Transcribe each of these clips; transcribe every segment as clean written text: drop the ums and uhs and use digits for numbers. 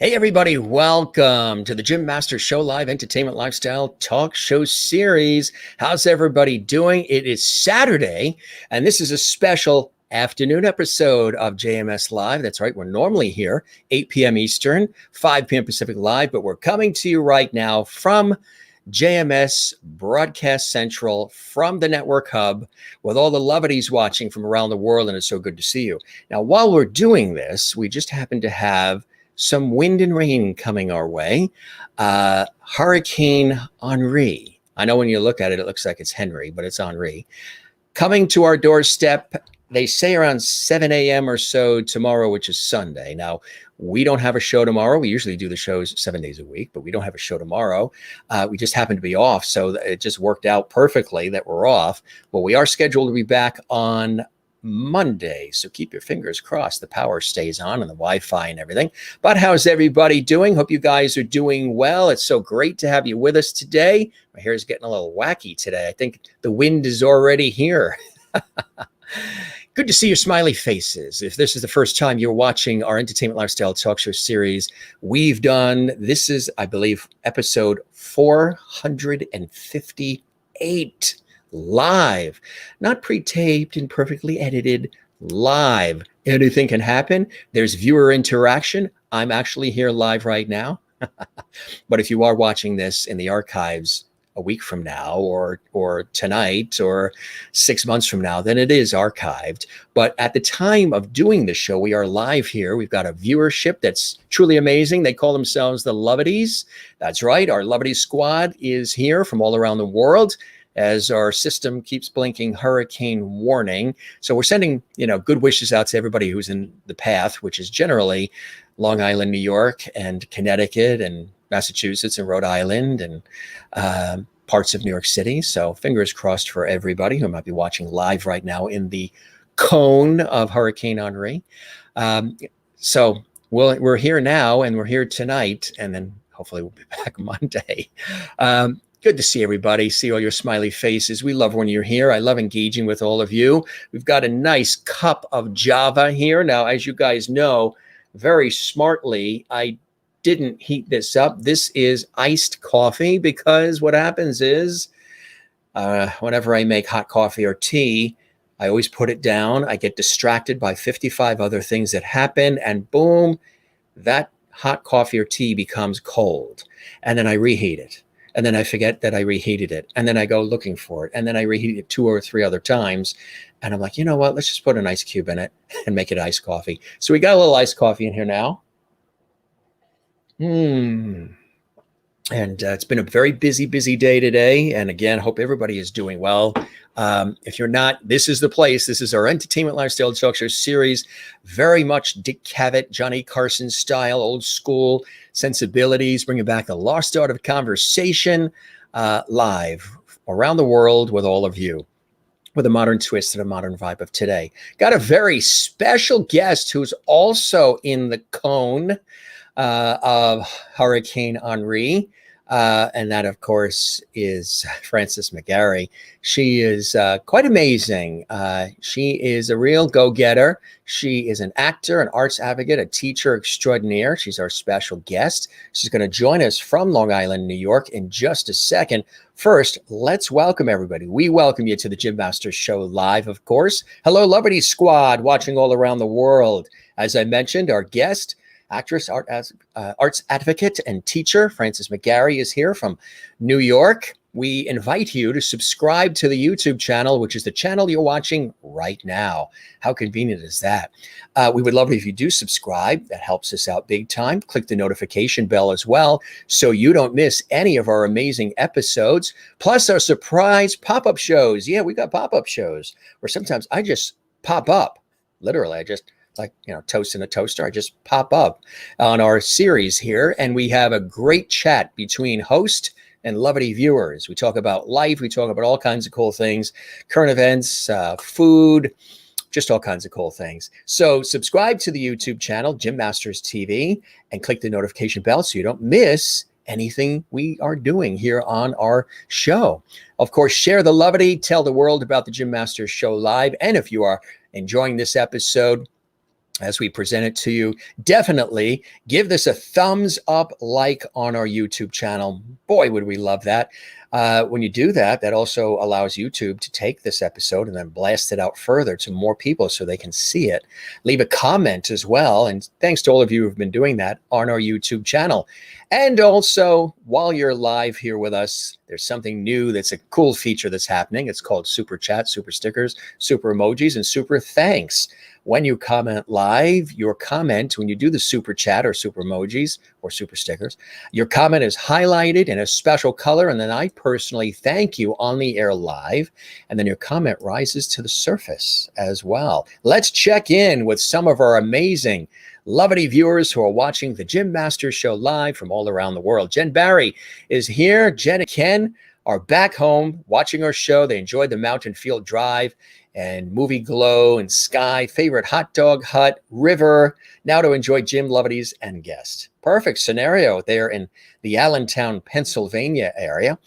Hey, everybody, welcome to the Jim Master Show Live Entertainment Lifestyle Talk Show Series. How's everybody doing? It is Saturday, and this is a special afternoon episode of JMS Live. That's right, we're normally here, 8 p.m. Eastern, 5 p.m. Pacific Live, but we're coming to you right now from JMS Broadcast Central from the Network Hub with all the Levities watching from around the world, and it's so good to see you. Now, while we're doing this, we just happen to have some wind and rain coming our way. Hurricane Henri. I know when you look at it, it looks like it's Henry, but it's Henri. Coming to our doorstep, they say around 7 a.m. or so tomorrow, which is Sunday. Now, we don't have a show tomorrow. We usually do the shows 7 days a week, but we don't have a show tomorrow. We just happen to be off, so it just worked out perfectly that we're off. Well, we are scheduled to be back on Monday, so keep your fingers crossed the power stays on and the Wi-Fi and everything. But how's everybody doing? Hope you guys are doing well. It's so great to have you with us today. My hair is getting a little wacky today. I think the wind is already here. Good to see your smiley faces. If this is the first time you're watching our Entertainment Lifestyle Talk Show series, this is, I believe, episode 458. Live, not pre-taped and perfectly edited, live. Anything can happen. There's viewer interaction. I'm actually here live right now. But if you are watching this in the archives a week from now or tonight or 6 months from now, then it is archived. But at the time of doing the show, we are live here. We've got a viewership that's truly amazing. They call themselves the Levities. That's right. Our Levity squad is here from all around the world, as our system keeps blinking hurricane warning. So we're sending, good wishes out to everybody who's in the path, which is generally Long Island, New York, and Connecticut, and Massachusetts, and Rhode Island, and parts of New York City. So fingers crossed for everybody who might be watching live right now in the cone of Hurricane Henri. So we're here now, and we're here tonight, and then hopefully we'll be back Monday. Good to see everybody, see all your smiley faces. We love when you're here. I love engaging with all of you. We've got a nice cup of Java here. Now, as you guys know, very smartly, I didn't heat this up. This is iced coffee because what happens is whenever I make hot coffee or tea, I always put it down. I get distracted by 55 other things that happen, and boom, that hot coffee or tea becomes cold. And then I reheat it. And then I forget that I reheated it. And then I go looking for it. And then I reheat it 2 or 3 other times. And I'm like, you know what? Let's just put an ice cube in it and make it iced coffee. So we got a little iced coffee in here now. And it's been a very busy day today. And again, hope everybody is doing well. If you're not, this is the place. This is our Entertainment Lifestyle Talk Show series. Very much Dick Cavett, Johnny Carson style, old school sensibilities, bringing back the lost art of conversation live around the world with all of you, with a modern twist and a modern vibe of today. Got a very special guest who's also in the cone of Hurricane Henri. And that, of course, is Frances McGarry. She is quite amazing. She is a real go-getter. She is an actor, an arts advocate, a teacher extraordinaire. She's our special guest. She's going to join us from Long Island, New York in just a second. First, let's welcome everybody. We welcome you to the Jim Master Show Live, of course. Hello, Levity Squad, watching all around the world. As I mentioned, our guest, actress, arts advocate, and teacher Frances McGarry is here from New York. We invite you to subscribe to the YouTube channel, which is the channel you're watching right now. How convenient is that? We would love it if you do subscribe. That helps us out big time. Click the notification bell as well, so you don't miss any of our amazing episodes, plus our surprise pop-up shows. Yeah, we got pop-up shows where sometimes I just pop up. Literally, I just toast in a toaster. I just pop up on our series here, and we have a great chat between host and Levity viewers. We talk about life. We talk about all kinds of cool things, current events, food, just all kinds of cool things. So subscribe to the YouTube channel, Jim Masters TV, and click the notification bell so you don't miss anything we are doing here on our show. Of course, share the Levity, tell the world about the Jim Masters Show Live. And if you are enjoying this episode, as we present it to you. Definitely give this a thumbs up, like on our YouTube channel. Boy, would we love that. When you do that, that also allows YouTube to take this episode and then blast it out further to more people so they can see it. Leave a comment as well. And thanks to all of you who've been doing that on our YouTube channel. And also, while you're live here with us, there's something new that's a cool feature that's happening. It's called Super Chat, Super Stickers, Super Emojis, and Super Thanks. When you comment live, your comment, when you do the Super Chat or Super Emojis or Super Stickers, your comment is highlighted in a special color, and then I personally thank you on the air live, and then your comment rises to the surface as well. Let's check in with some of our amazing Levity viewers who are watching the Jim Masters Show live from all around the world. Jen Barry is here. Jen and Ken are back home watching our show. They enjoyed the Mountain Field Drive and Movie Glow and Sky, favorite hot dog hut, river, now to enjoy Jim Levity's and guest. Perfect scenario there in the Allentown, Pennsylvania area.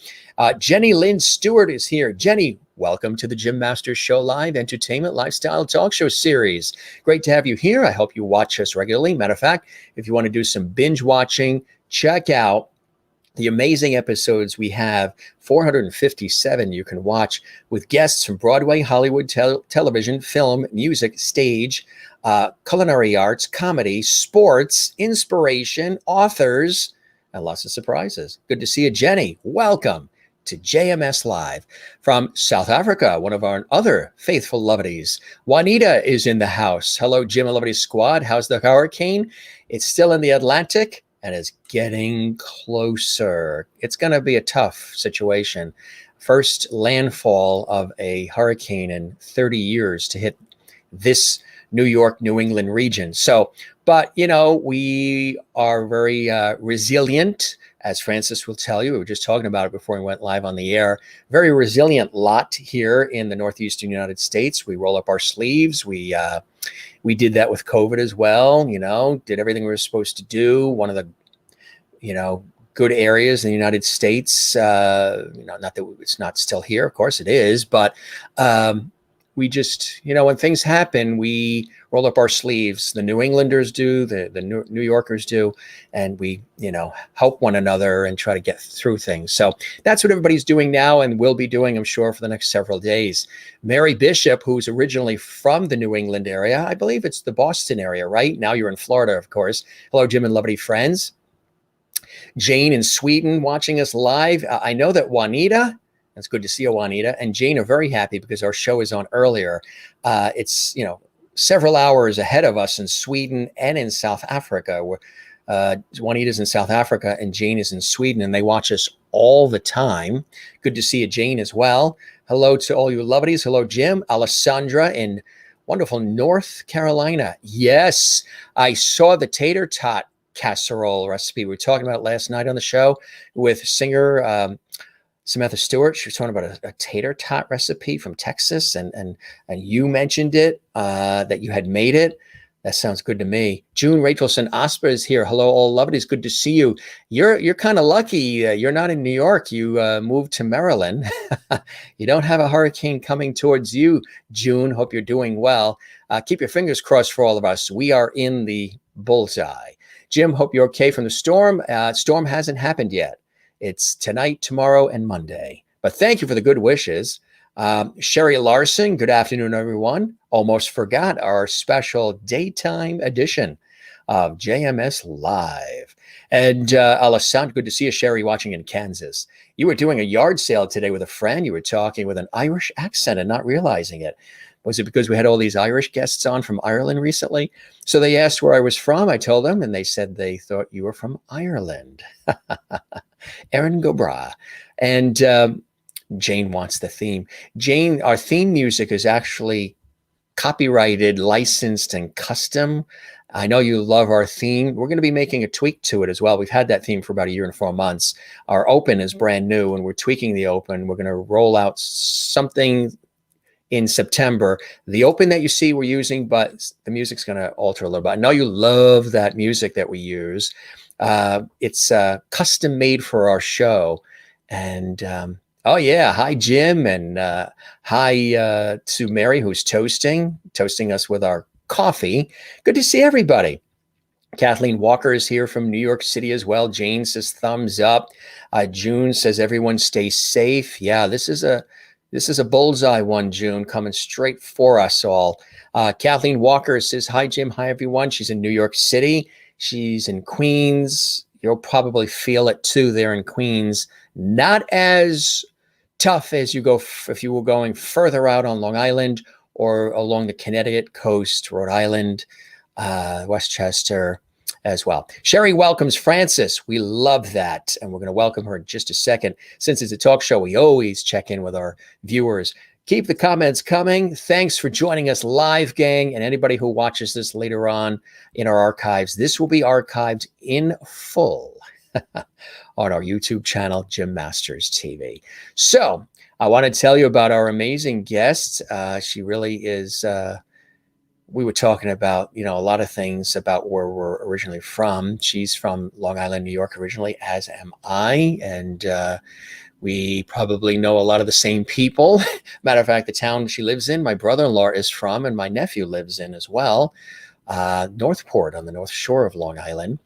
Jenny Lynn Stewart is here. Jenny, welcome to the Jim Masters Show Live Entertainment Lifestyle Talk Show Series. Great to have you here. I hope you watch us regularly. Matter of fact, if you want to do some binge watching, check out the amazing episodes we have, 457 you can watch with guests from Broadway, Hollywood, television, film, music, stage, culinary arts, comedy, sports, inspiration, authors, and lots of surprises. Good to see you, Jenny. Welcome to JMS Live from South Africa, one of our other faithful Levities. Juanita is in the house. Hello, Jim and Levity squad. How's the hurricane? It's still in the Atlantic and is getting closer. It's going to be a tough situation. First landfall of a hurricane in 30 years to hit this New York, New England region. So, but, you know, we are very resilient, as Francis will tell you. We were just talking about it before we went live on the air. Very resilient lot here in the Northeastern United States. We roll up our sleeves. We did that with COVID as well, you know, did everything we were supposed to do. One of the, you know, good areas in the United States, you know, not that it's not still here, of course it is, but we just, you know, when things happen, we roll up our sleeves. The New Englanders do, the New Yorkers do, and we, you know, help one another and try to get through things. So that's what everybody's doing now and will be doing, I'm sure, for the next several days. Mary Bishop, who's originally from the New England area, I believe it's the Boston area, right? Now you're in Florida, of course. Hello, Jim and Levity friends. Jane in Sweden watching us live. I know that Juanita, it's good to see you, Juanita, and Jane are very happy because our show is on earlier. It's, you know, several hours ahead of us in Sweden and in South Africa. Juanita's in South Africa and Jane is in Sweden, and they watch us all the time. Good to see you, Jane, as well. Hello to all you Levities. Hello, Jim. Alessandra in wonderful North Carolina. Yes, I saw the tater tot casserole recipe we were talking about last night on the show with singer Samantha Stewart. She was talking about a tater tot recipe from Texas, and you mentioned it, that you had made it. That sounds good to me. June Rachelson Asper is here. Hello, all Levities. Good to see you. You're kind of lucky. You're not in New York. You moved to Maryland. You don't have a hurricane coming towards you, June. Hope you're doing well. Keep your fingers crossed for all of us. We are in the bullseye. Jim, hope you're okay from the storm. Storm hasn't happened yet. It's tonight, tomorrow, and Monday. But thank you for the good wishes. Sherry Larson, good afternoon, everyone. Almost forgot our special daytime edition of JMS Live. And Alessandro, good to see you, Sherry, watching in Kansas. You were doing a yard sale today with a friend. You were talking with an Irish accent and not realizing it. Was it because we had all these Irish guests on from Ireland recently? So they asked where I was from. I told them, and they said they thought you were from Ireland. Erin Gobra. And Jane wants the theme. Jane, our theme music is actually copyrighted, licensed, and custom. I know you love our theme. We're going to be making a tweak to it as well. We've had that theme for about 1 year and 4 months. Our open is brand new, and we're tweaking the open. We're going to roll out something in September. The open that you see we're using, but the music's going to alter a little bit. I know you love that music that we use. It's custom made for our show. And oh yeah, hi Jim, and hi to Mary, who's toasting us with our coffee. Good to see everybody. Kathleen Walker is here from New York City as well. Jane says thumbs up. June says everyone stay safe. Yeah, this is a bullseye one, June, coming straight for us all. Kathleen Walker says, hi, Jim. Hi, everyone. She's in New York City. She's in Queens. You'll probably feel it too there in Queens. Not as tough as you go if you were going further out on Long Island or along the Connecticut coast, Rhode Island, Westchester as well. Sherry welcomes Frances. We love that. And we're going to welcome her in just a second. Since it's a talk show, we always check in with our viewers. Keep the comments coming. Thanks for joining us live, gang. And anybody who watches this later on in our archives, this will be archived in full on our YouTube channel, Jim Masters TV. So I want to tell you about our amazing guest. She really is, we were talking about, a lot of things about where we're originally from. She's from Long Island, New York originally, as am I. And we probably know a lot of the same people. Matter of fact, the town she lives in, my brother-in-law is from, and my nephew lives in as well. Northport on the North Shore of Long Island.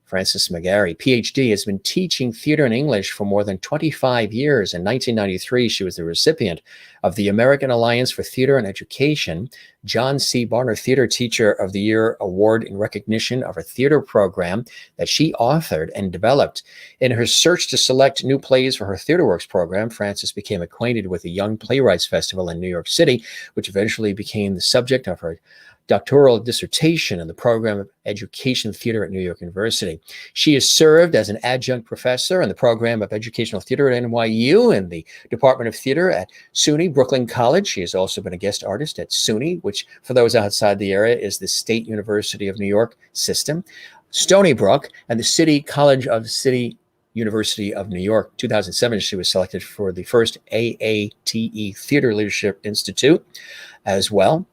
Frances McGarry, PhD, has been teaching theater and English for more than 25 years. In 1993, she was the recipient of the American Alliance for Theater and Education John C. Barner Theater Teacher of the Year Award in recognition of her theater program that she authored and developed. In her search to select new plays for her TheaterWorks program, Frances became acquainted with the Young Playwrights Festival in New York City, which eventually became the subject of her doctoral dissertation in the program of education theater at New York University. She has served as an adjunct professor in the program of educational theater at NYU and the Department of Theater at SUNY Brooklyn College. She has also been a guest artist at SUNY, which for those outside the area is the State University of New York system, Stony Brook, and the City College of City University of New York. 2007, she was selected for the first AATE Theater Leadership Institute as well.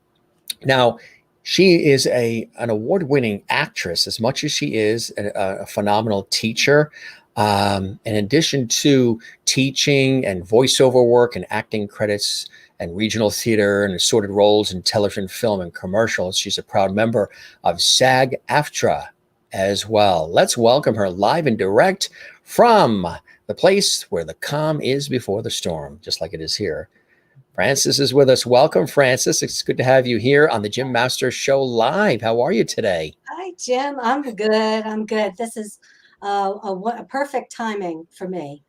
Now, she is an award-winning actress as much as she is a phenomenal teacher. In addition to teaching and voiceover work and acting credits and regional theater and assorted roles in television, film, and commercials, she's a proud member of SAG-AFTRA as well. Let's welcome her live and direct from the place where the calm is before the storm, just like it is here. Frances is with us. Welcome, Frances. It's good to have you here on the Jim Masters Show Live. How are you today? Hi, Jim. I'm good. This is a perfect timing for me,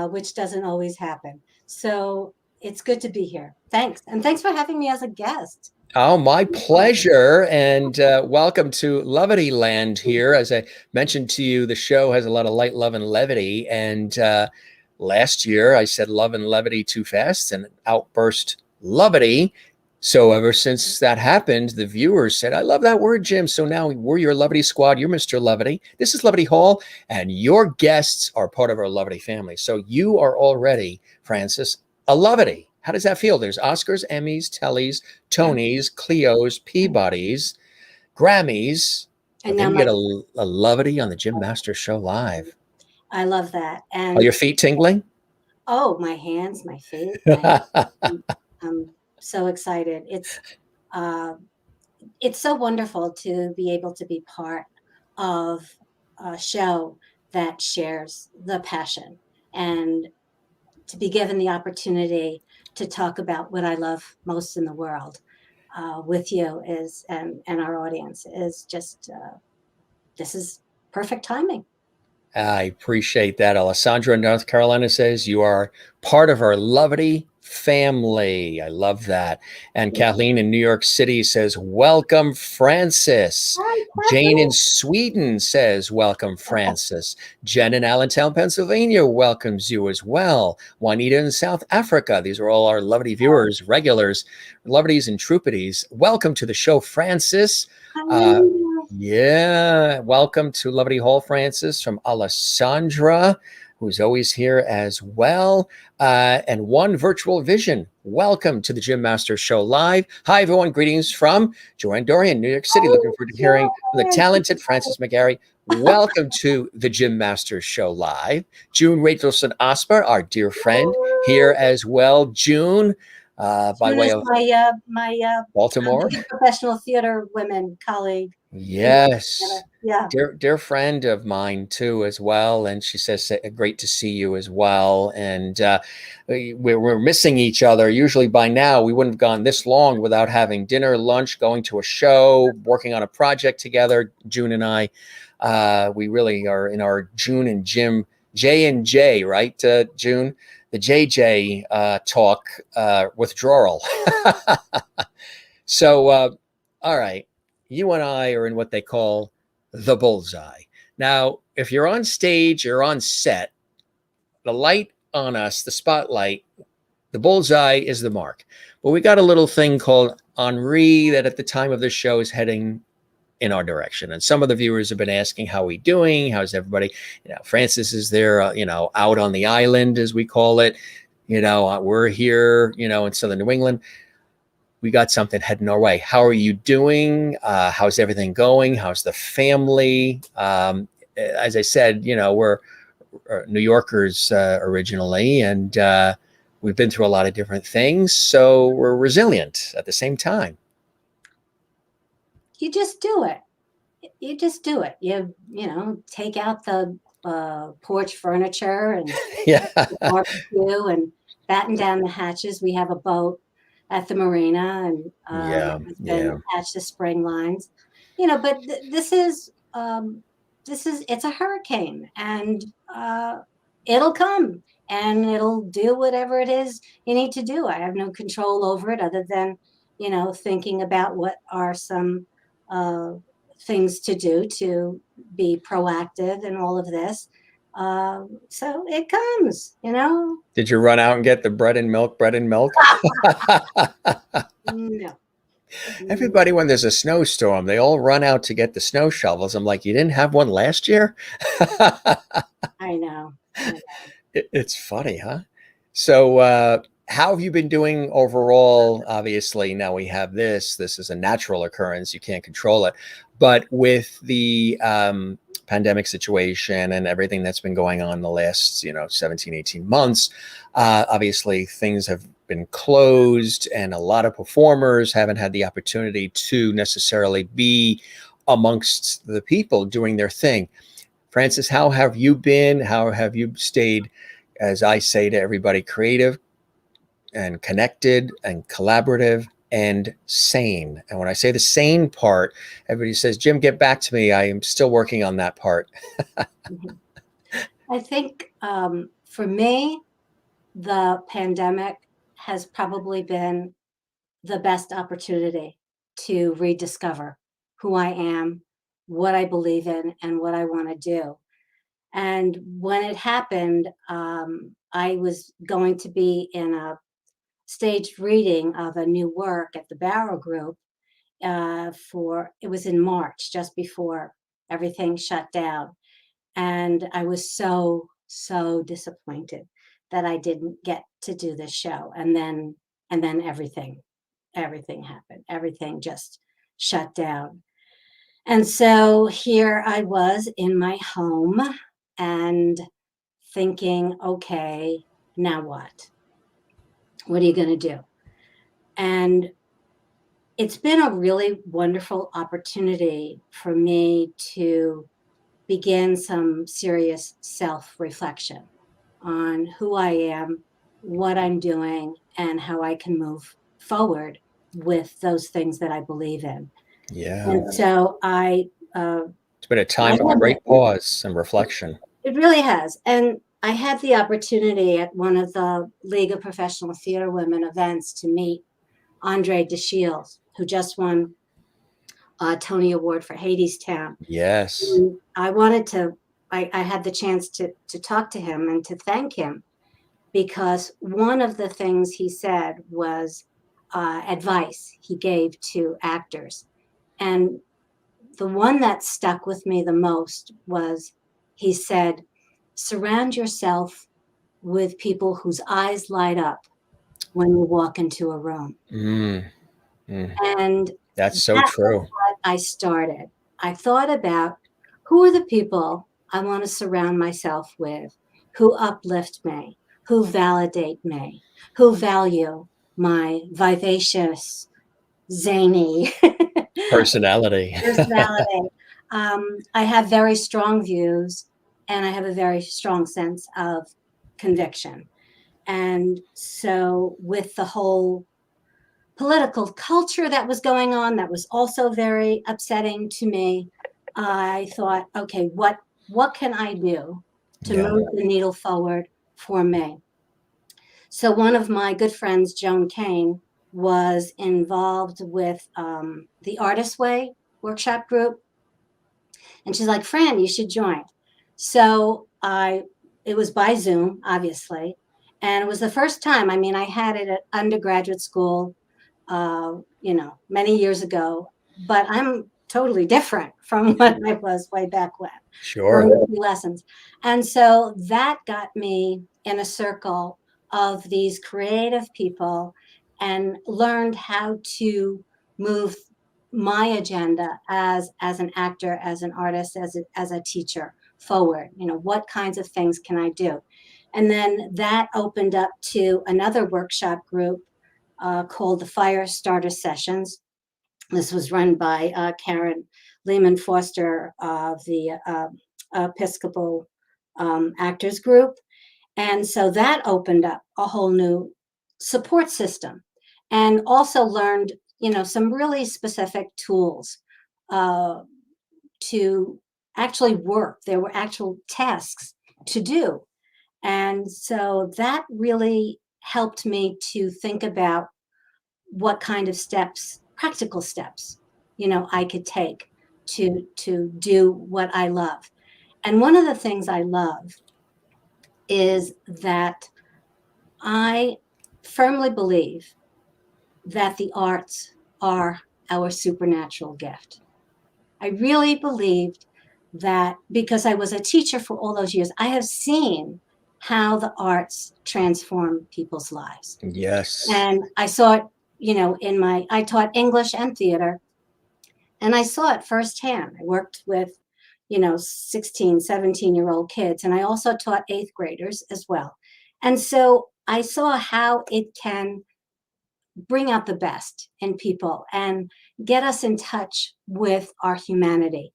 which doesn't always happen. So it's good to be here. Thanks. And thanks for having me as a guest. Oh, my pleasure. And welcome to Levity Land here. As I mentioned to you, the show has a lot of light, love, and levity. And last year, I said love and levity too fast and outburst levity. So ever since that happened, the viewers said, I love that word, Jim. So now we're your Levity squad. You're Mr. Levity. This is Levity Hall, and your guests are part of our Levity family. So you are already, Frances, a Levity. How does that feel? There's Oscars, Emmys, Tellys, Tonys, Cleos, Peabodys, Grammys. And then you get a Levity on the Jim Masters Show Live. I love that. And are your feet tingling? Oh, my hands, my feet. I'm so excited. It's so wonderful to be able to be part of a show that shares the passion and to be given the opportunity to talk about what I love most in the world with you and our audience is just, this is perfect timing. I appreciate that. Alessandra in North Carolina says you are part of our Levity family. I love that. And Kathleen in New York City says, welcome, Frances. Hi, Jane in Sweden says, welcome, Frances. Jen in Allentown, Pennsylvania welcomes you as well. Juanita in South Africa. These are all our Levity viewers, regulars, Levities and Troupities. Welcome to the show, Frances. Yeah, welcome to Levity Hall, Frances, from Alessandra, who's always here as well. And One Virtual Vision, welcome to the Jim Masters Show Live. Hi, everyone. Greetings from Joanne Dorian, New York City. Looking forward to hearing from the talented Frances McGarry. Welcome to the Jim Masters Show Live. June Rachelson Osper, our dear friend, here as well. June, by So way does of my Baltimore. League of Professional Theater Women colleague. Yes. Yeah. Dear friend of mine too, as well. And she says, great to see you as well. And we're missing each other. Usually by now, we wouldn't have gone this long without having dinner, lunch, going to a show, working on a project together. June and I, we really are in our June and Jim, J&J, right, June? The JJ talk withdrawal. So, all right, you and I are in what they call the bullseye. Now, if you're on stage, you're on set, the light on us, the spotlight, the bullseye is the mark. But we got a little thing called Henri that at the time of this show is heading in our direction. And some of the viewers have been asking, how are we doing? How's everybody? Francis is there, out on the island, as we call it. We're here, in Southern New England. We got something heading our way. How are you doing? How's everything going? How's the family? As I said, we're New Yorkers originally, and we've been through a lot of different things. So we're resilient at the same time. You just do it. You just do it. You take out the porch furniture and Yeah. barbecue and batten down the hatches. We have a boat at the marina, and Yeah. has been attached to spring lines. But it's a hurricane, and it'll come and it'll do whatever it is you need to do. I have no control over it other than thinking about what are some things to do to be proactive in all of this. So it comes. Did you run out and get the bread and milk? No. Everybody, when there's a snowstorm, they all run out to get the snow shovels. I'm like, you didn't have one last year? I know. It's funny, huh? So, how have you been doing overall? Obviously, now we have this. This is a natural occurrence. You can't control it. But with the pandemic situation and everything that's been going on in the last, 17, 18 months, obviously things have been closed and a lot of performers haven't had the opportunity to necessarily be amongst the people doing their thing. Francis, how have you been? How have you stayed, as I say to everybody, creative and connected and collaborative and sane? And when I say the sane part, everybody says, Jim, get back to me. I am still working on that part. I think for me, the pandemic has probably been the best opportunity to rediscover who I am, what I believe in, and what I want to do. And when it happened, I was going to be in a staged reading of a new work at the Barrow Group it was in March, just before everything shut down. And I was so, so disappointed that I didn't get to do this show. And then everything happened. Everything just shut down. And so here I was in my home and thinking, okay, now what? What are you going to do? And it's been a really wonderful opportunity for me to begin some serious self-reflection on who I am, what I'm doing, and how I can move forward with those things that I believe in. Yeah. And so It's been a time of great pause and reflection. It really has. And I had the opportunity at one of the League of Professional Theater Women events to meet Andre DeShields, who just won a Tony Award for Hadestown. Yes. And I had the chance to talk to him and to thank him, because one of the things he said was advice he gave to actors. And the one that stuck with me the most was, he said, surround yourself with people whose eyes light up when you walk into a room. And that's so true. What I started. I thought about, who are the people I want to surround myself with, who uplift me, who validate me, who value my vivacious, zany Personality. personality. I have very strong views, and I have a very strong sense of conviction. And so, with the whole political culture that was going on, that was also very upsetting to me. I thought, okay, what can I do to Yeah. move the needle forward for me? So one of my good friends, Joan Kane, was involved with the Artist Way workshop group, and she's like, Fran, you should join. So it was by Zoom, obviously, and it was the first time. I mean, I had it at undergraduate school, many years ago, but I'm totally different from what I was way back when, Sure. going through lessons. And so that got me in a circle of these creative people and learned how to move my agenda as an actor, as an artist, as a teacher forward. What kinds of things can I do? And then that opened up to another workshop group called the Fire Starter Sessions. This was run by Karen Lehman Foster of the Episcopal Actors Group. And so that opened up a whole new support system, and also learned, some really specific tools uh, to actually work. There were actual tasks to do. And so that really helped me to think about what kind of steps, practical steps, I could take to do what I love. And one of the things I love is that I firmly believe that the arts are our supernatural gift. I really believed that because I was a teacher for all those years, I have seen how the arts transform people's lives. Yes. And I saw it, I taught English and theater, and I saw it firsthand. I worked with, 16, 17-year-old kids, and I also taught eighth graders as well. And so I saw how it can bring out the best in people and get us in touch with our humanity.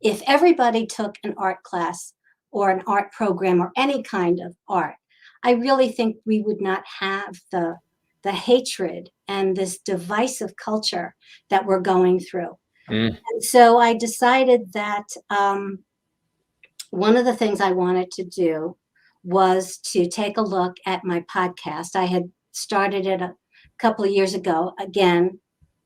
If everybody took an art class or an art program or any kind of art, I really think we would not have the hatred and this divisive culture that we're going through. Mm. And so I decided that one of the things I wanted to do was to take a look at my podcast. I had started it a couple of years ago, again,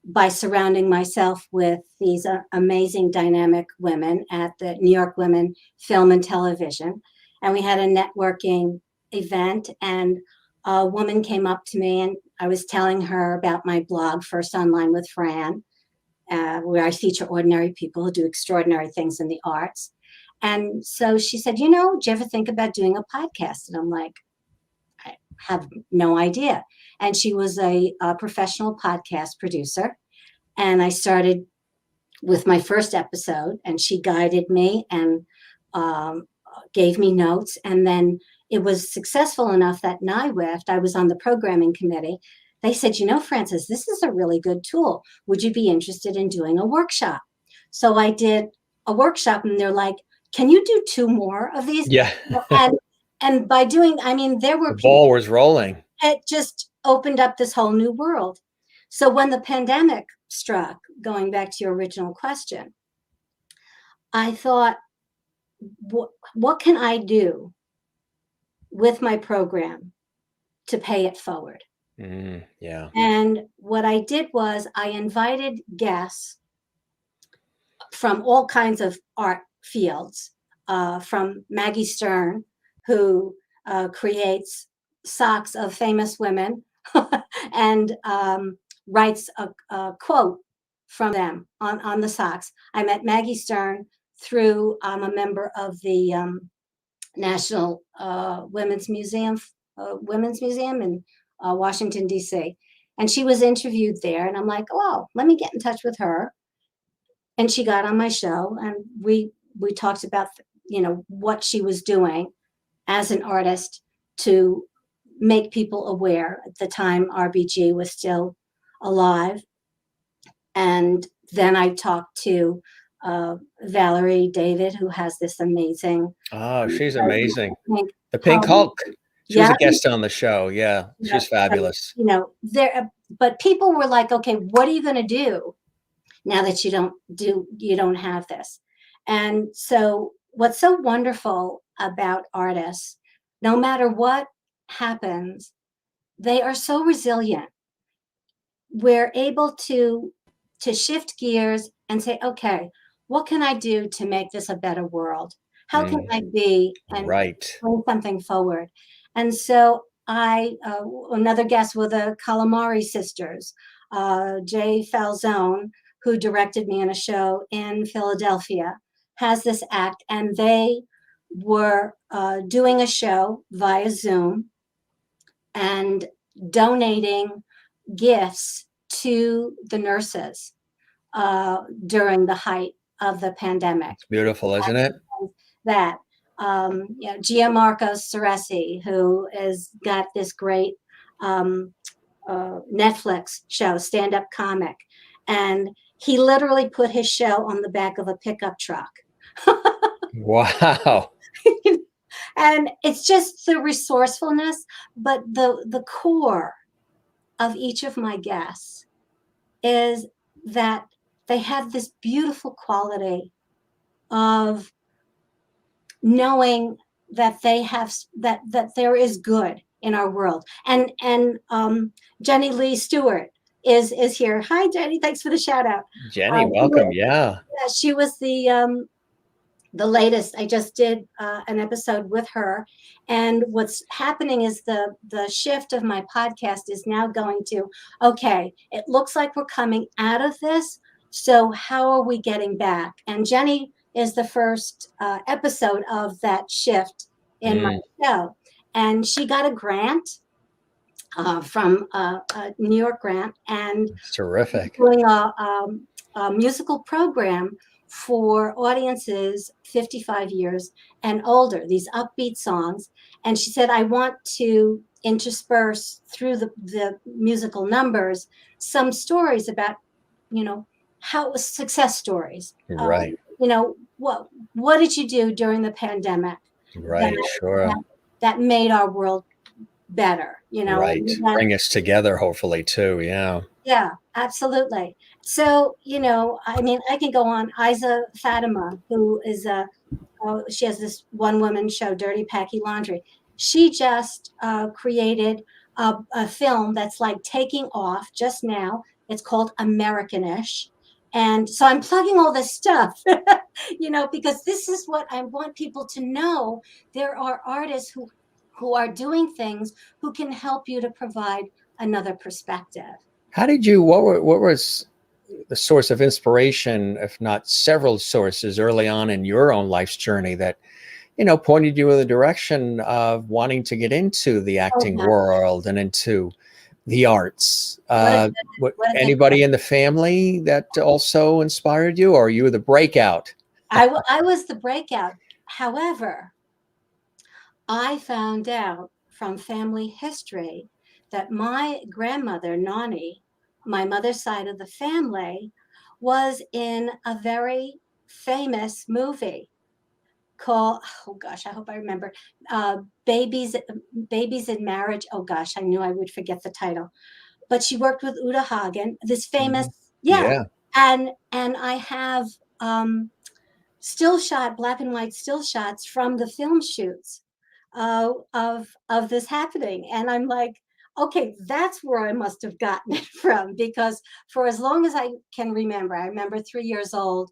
by surrounding myself with these amazing, dynamic women at the New York Women Film and Television. And we had a networking event, and a woman came up to me, and I was telling her about my blog, First Online with Fran, where I feature ordinary people who do extraordinary things in the arts. And so she said, do you ever think about doing a podcast? And I'm like, I have no idea. And she was a professional podcast producer. And I started with my first episode, and she guided me and gave me notes. And then it was successful enough that NIWIFT, I was on the programming committee. They said, Frances, this is a really good tool. Would you be interested in doing a workshop? So I did a workshop, and they're like, can you do 2 more of these? Yeah. And by doing, there were The people, ball was rolling. it just opened up this whole new world. So when the pandemic struck, going back to your original question, I thought, what can I do with my program to pay it forward? Yeah. And what I did was I invited guests from all kinds of art fields, from Maggie Stern, who creates socks of famous women and writes a quote from them on the socks. I met Maggie Stern through a member of the National Women's Museum in Washington, D.C. And she was interviewed there. And I'm like, oh, let me get in touch with her. And she got on my show, and we talked about what she was doing as an artist to make people aware. At the time, RBG was still alive. And then I talked to Valerie David, who has this amazing. Oh, she's amazing. Pink, The Pink Hulk. She was yeah, a guest on the show. Yeah, yeah, she's fabulous. you know, there. But people were like, "Okay, what are you going to do now that you don't have this?" And so, what's so wonderful about artists, no matter what happens, they are so resilient. We're able to shift gears and say, okay, what can I do to make this a better world? How can I be and Right. bring something forward? And so another guest were the Calamari sisters, Jay Falzone, who directed me in a show in Philadelphia, has this act, and they were doing a show via Zoom and donating gifts to the nurses during the height of the pandemic. It's beautiful, isn't it? That Gianmarco Ceresi, who has got this great Netflix show, stand-up comic, and he literally put his show on the back of a pickup truck. Wow. And it's just the resourcefulness, but the core of each of my guests is that they have this beautiful quality of knowing that they have that there is good in our world. And Jenny Lee Stewart is here. Hi, Jenny. Thanks for the shout out. Jenny, welcome. Yeah. She was the latest. I just did an episode with her, and what's happening is the shift of my podcast is now going to, okay, it looks like we're coming out of this, so how are we getting back? And Jenny is the first episode of that shift in my show, and she got a grant from a New York grant, and it's terrific, doing a musical program for audiences 55 years and older, these upbeat songs. And she said, I want to intersperse through the musical numbers some stories about, how it was success stories. Right. What did you do during the pandemic? Right, sure. That made our world better, Right. Bring us together, hopefully, too. Yeah. Yeah, absolutely. So, I can go on. Isa Fatima, who is she has this one woman show, Dirty Packy Laundry. She just created a film that's like taking off just now. It's called Americanish. And so I'm plugging all this stuff, because this is what I want people to know. There are artists who are doing things who can help you to provide another perspective. How did you, what was the source of inspiration, if not several sources early on in your own life's journey that, pointed you in the direction of wanting to get into the acting world and into the arts? Anybody in the family that also inspired you, or you were the breakout? I was the breakout. However, I found out from family history that my grandmother, Nani, my mother's side of the family, was in a very famous movie called, oh gosh, I hope I remember, Babies in Marriage. Oh gosh, I knew I would forget the title. But she worked with Uta Hagen, this famous, And I have black and white still shots from the film shoots of this happening. And I'm like, okay, that's where I must have gotten it from, because for as long as I can remember, I remember 3 years old,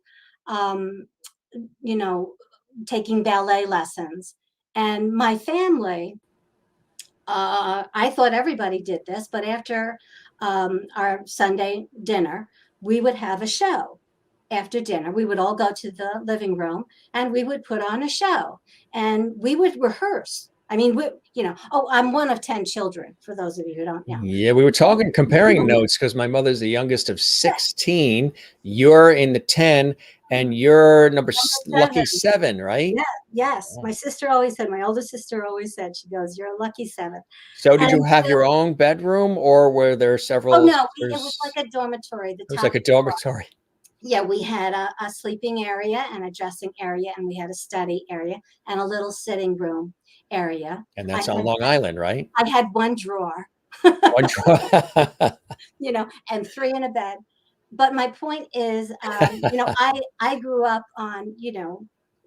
taking ballet lessons. And my family, I thought everybody did this, but after our Sunday dinner, we would have a show. After dinner, we would all go to the living room and we would put on a show and we would rehearse. I mean, I'm one of 10 children, for those of you who don't know. Yeah, we were comparing notes because my mother's the youngest of 16. You're in the 10 and you're lucky 7, right? Yeah, Yes, my sister always said, my older sister always said, she goes, "You're a lucky seven." So did you And have your own bedroom, or were there oh several no, it was sisters? like a dormitory. The It was top like a floor. dormitory. Yeah, we had a sleeping area and a dressing area, and we had a study area and a little sitting room area. And I that's on had Long Island, right? I had one drawer, One drawer. and three in a bed. But my point is, I grew up on,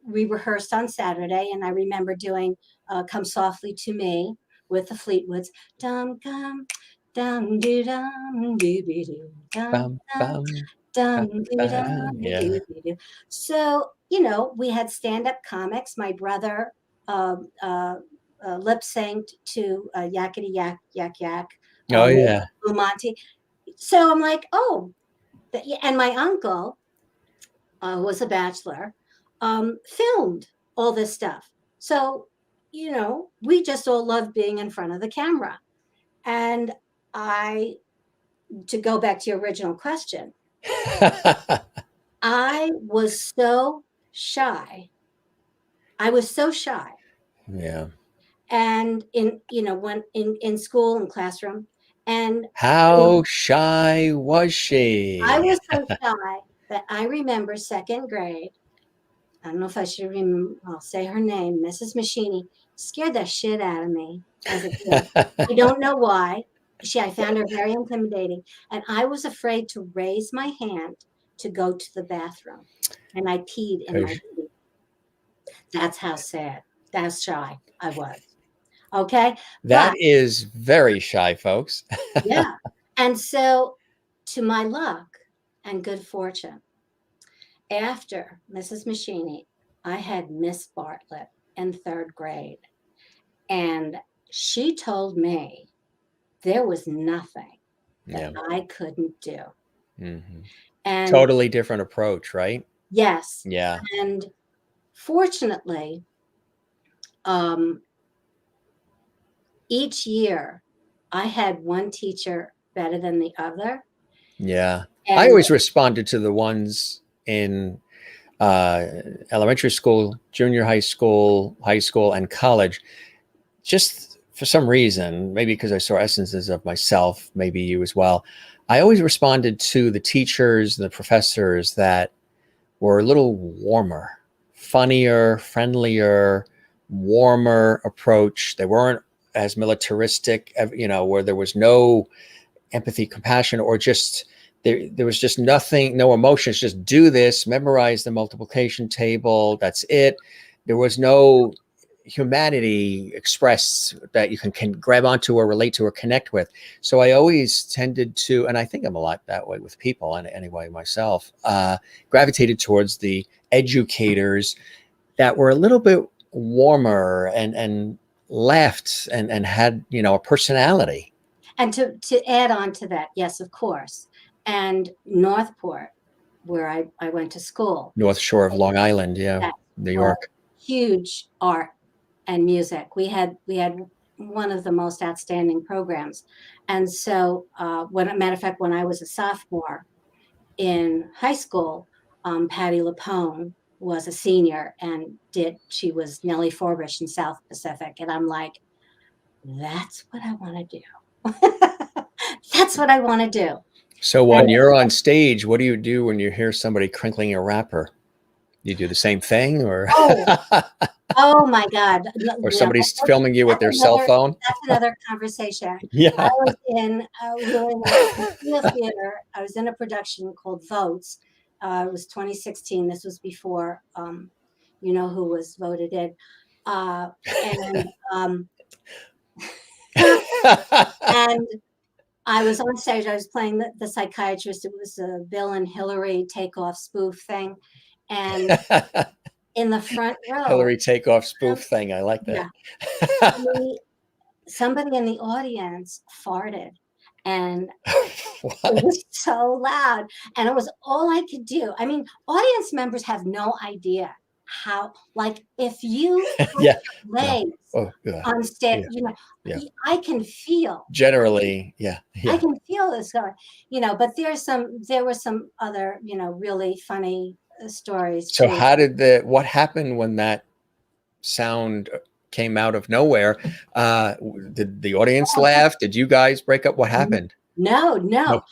we rehearsed on Saturday, and I remember doing "Come Softly to Me" with the Fleetwoods. Dum dum dum doo dum doo doo doo dum Bum, dum bum, dum ba, doo ba. dum Yeah. doo doo doo. So, we had stand-up comics. My brother lip synced to Yakety Yak Yak Yak, Oh yeah. Monty. So I'm like, oh, and my uncle was a bachelor, filmed all this stuff. So, we just all love being in front of the camera. And I, to go back to your original question, I was so shy. I was so shy. Yeah. And when in school and classroom, and How shy was I she? was so shy that I remember second grade. I don't know if I should I'll say her name, Mrs. Machini, scared the shit out of me as a kid. I don't know why. I found her very intimidating. And I was afraid to raise my hand to go to the bathroom. And I peed in my 'Cause pee. That's how sad, that's shy I was. Okay. that But is very shy, folks. yeah. And so, to my luck and good fortune, after Mrs. Machini, I had Miss Bartlett in third grade. And she told me there was nothing that Yeah. I couldn't do. Hmm. And Totally different approach, right? yes, Yeah. and fortunately, um, each year I had one teacher better than the other. Yeah. I And always responded to the ones in uh, elementary school, junior high school, and college. Just for some reason, maybe because I saw essences of myself, maybe you as well. I always responded to the teachers, the professors that were a little warmer, funnier, friendlier, warmer approach. They weren't as militaristic, where there was no empathy, compassion, or just there was just nothing, no emotions, just do this, memorize the multiplication table, that's it. There was no humanity expressed that you can grab onto or relate to or connect with. So I always tended to, and I think I'm a lot that way with people, and anyway myself, gravitated towards the educators that were a little bit warmer and laughed and had a personality. and to add on to that, yes, of course. And Northport, where I went to school, North Shore of Long Island, yeah, that New York. huge art and music. We had one of the most outstanding programs. And so, matter of fact, when I was a sophomore in high school, Patty Lapone was a senior and she was Nellie Forbush in South Pacific. And I'm like, that's what I want to do. That's what I want to do. So And, when you're on stage, what do you do when you hear somebody crinkling a wrapper? You do the same thing, or oh, oh my God. or somebody's filming you with their cell phone? That's another conversation. Yeah. We were in a theater. I was in a production called Votes. It was 2016. This was before, who was voted in. And, and I was on stage. I was playing the psychiatrist. It was a Bill and Hillary takeoff spoof thing. And in the front row, Hillary takeoff spoof thing. I like that. yeah, somebody in the audience farted, and it What? was so loud, and it was all I could do. I mean, audience members have no idea how, like, if you put Yeah. your legs Oh, yeah. on stage, Yeah. Yeah. I can feel. Generally, yeah. I Yeah. can feel this going, but there were some other, really funny stories So too. what happened when that sound came out of nowhere. Did the audience laugh? Did you guys break up? What happened? No,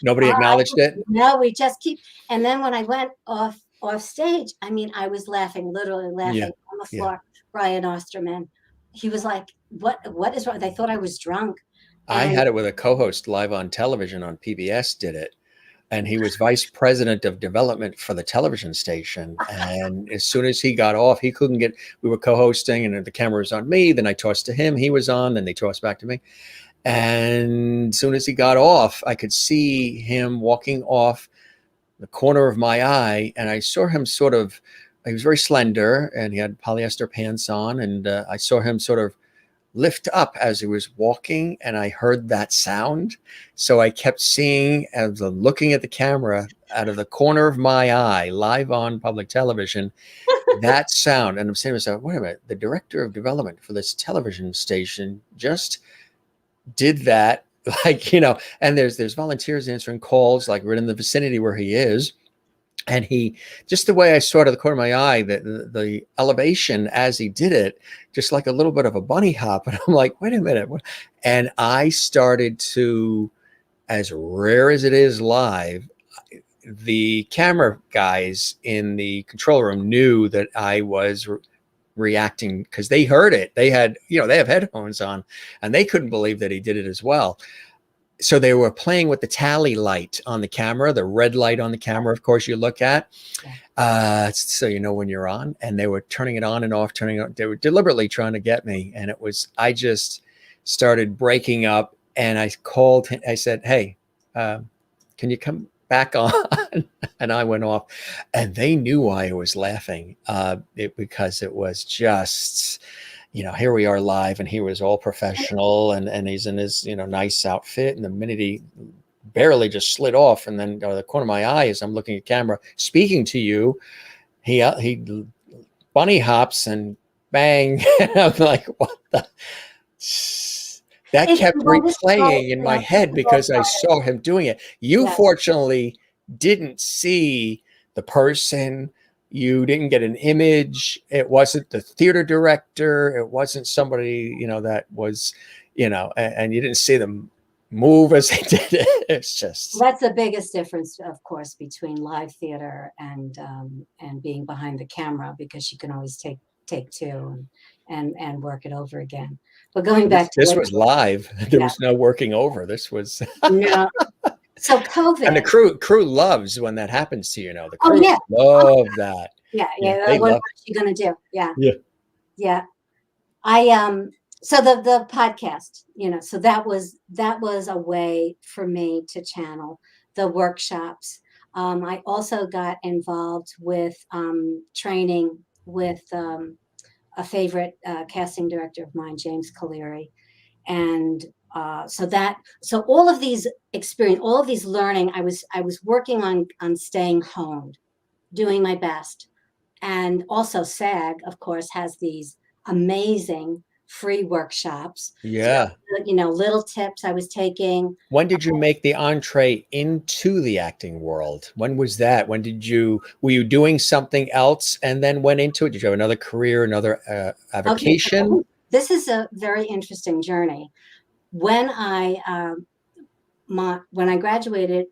Nobody acknowledged it? no, we just keep, and then when I went off stage, I mean, I was laughing, literally Yeah. laughing on the floor. Brian Osterman, he was like, what is wrong? They thought I was drunk. I And had it with a co-host live on television on PBS did it. And he was vice president of development for the television station. And as soon as he got off, he couldn't get, we were co-hosting and the camera was on me. Then I tossed to him, he was on, then they tossed back to me. And as soon as he got off, I could see him walking off the corner of my eye. And I saw him sort of, he was very slender and he had polyester pants on. And I saw him sort of lift up as he was walking, and I heard that sound. So I kept seeing, as looking at the camera out of the corner of my eye, live on public television, that sound. And I'm saying to myself, wait a minute, the director of development for this television station just did that. Like, you know, and there's volunteers answering calls, like right in the vicinity where he is. And he, just the way I saw it at the corner of my eye, the elevation as he did it, just like a little bit of a bunny hop. And I'm like, wait a minute. And I started to, as rare as it is live, the camera guys in the control room knew that I was reacting because they heard it. They had, you know, they have headphones on and they couldn't believe that he did it as well. So they were playing with the tally light on the camera, the red light on the camera, of course, you look at, so you know when you're on, and they were turning it on and off, turning it on. They were deliberately trying to get me. And it was, I just started breaking up and I called him. I said, hey, can you come back on? And I went off and they knew why I was laughing because it was just, you know, here we are live and he was all professional and he's in his, you know, nice outfit. And the minute he barely just slid off, and then the corner of my eye as I'm looking at camera, speaking to you, he bunny hops and bang. And I'm like, what the? That kept replaying in my head because I saw him doing it. You fortunately didn't see the person. You didn't get an image. It wasn't the theater director. It wasn't somebody, you know, that was, you know, and you didn't see them move as they did it. It's just, that's the biggest difference, of course, between live theater and being behind the camera, because you can always take two and work it over again. But going back to this was live. There was no working over. This was no. So COVID, and the crew loves when that happens to you. Know the crew love that. Yeah. What are you gonna do? Yeah. So the podcast, you know, so that was a way for me to channel the workshops. I also got involved with training with a favorite casting director of mine, James Caleri. And so all of these experience, all of these learning, I was working on staying honed, doing my best. And also SAG, of course, has these amazing free workshops. Yeah. So, you know, little tips I was taking. When did you make the entree into the acting world? When was that? Were you doing something else and then went into it? Did you have another career, another avocation? Okay. This is a very interesting journey. When I graduated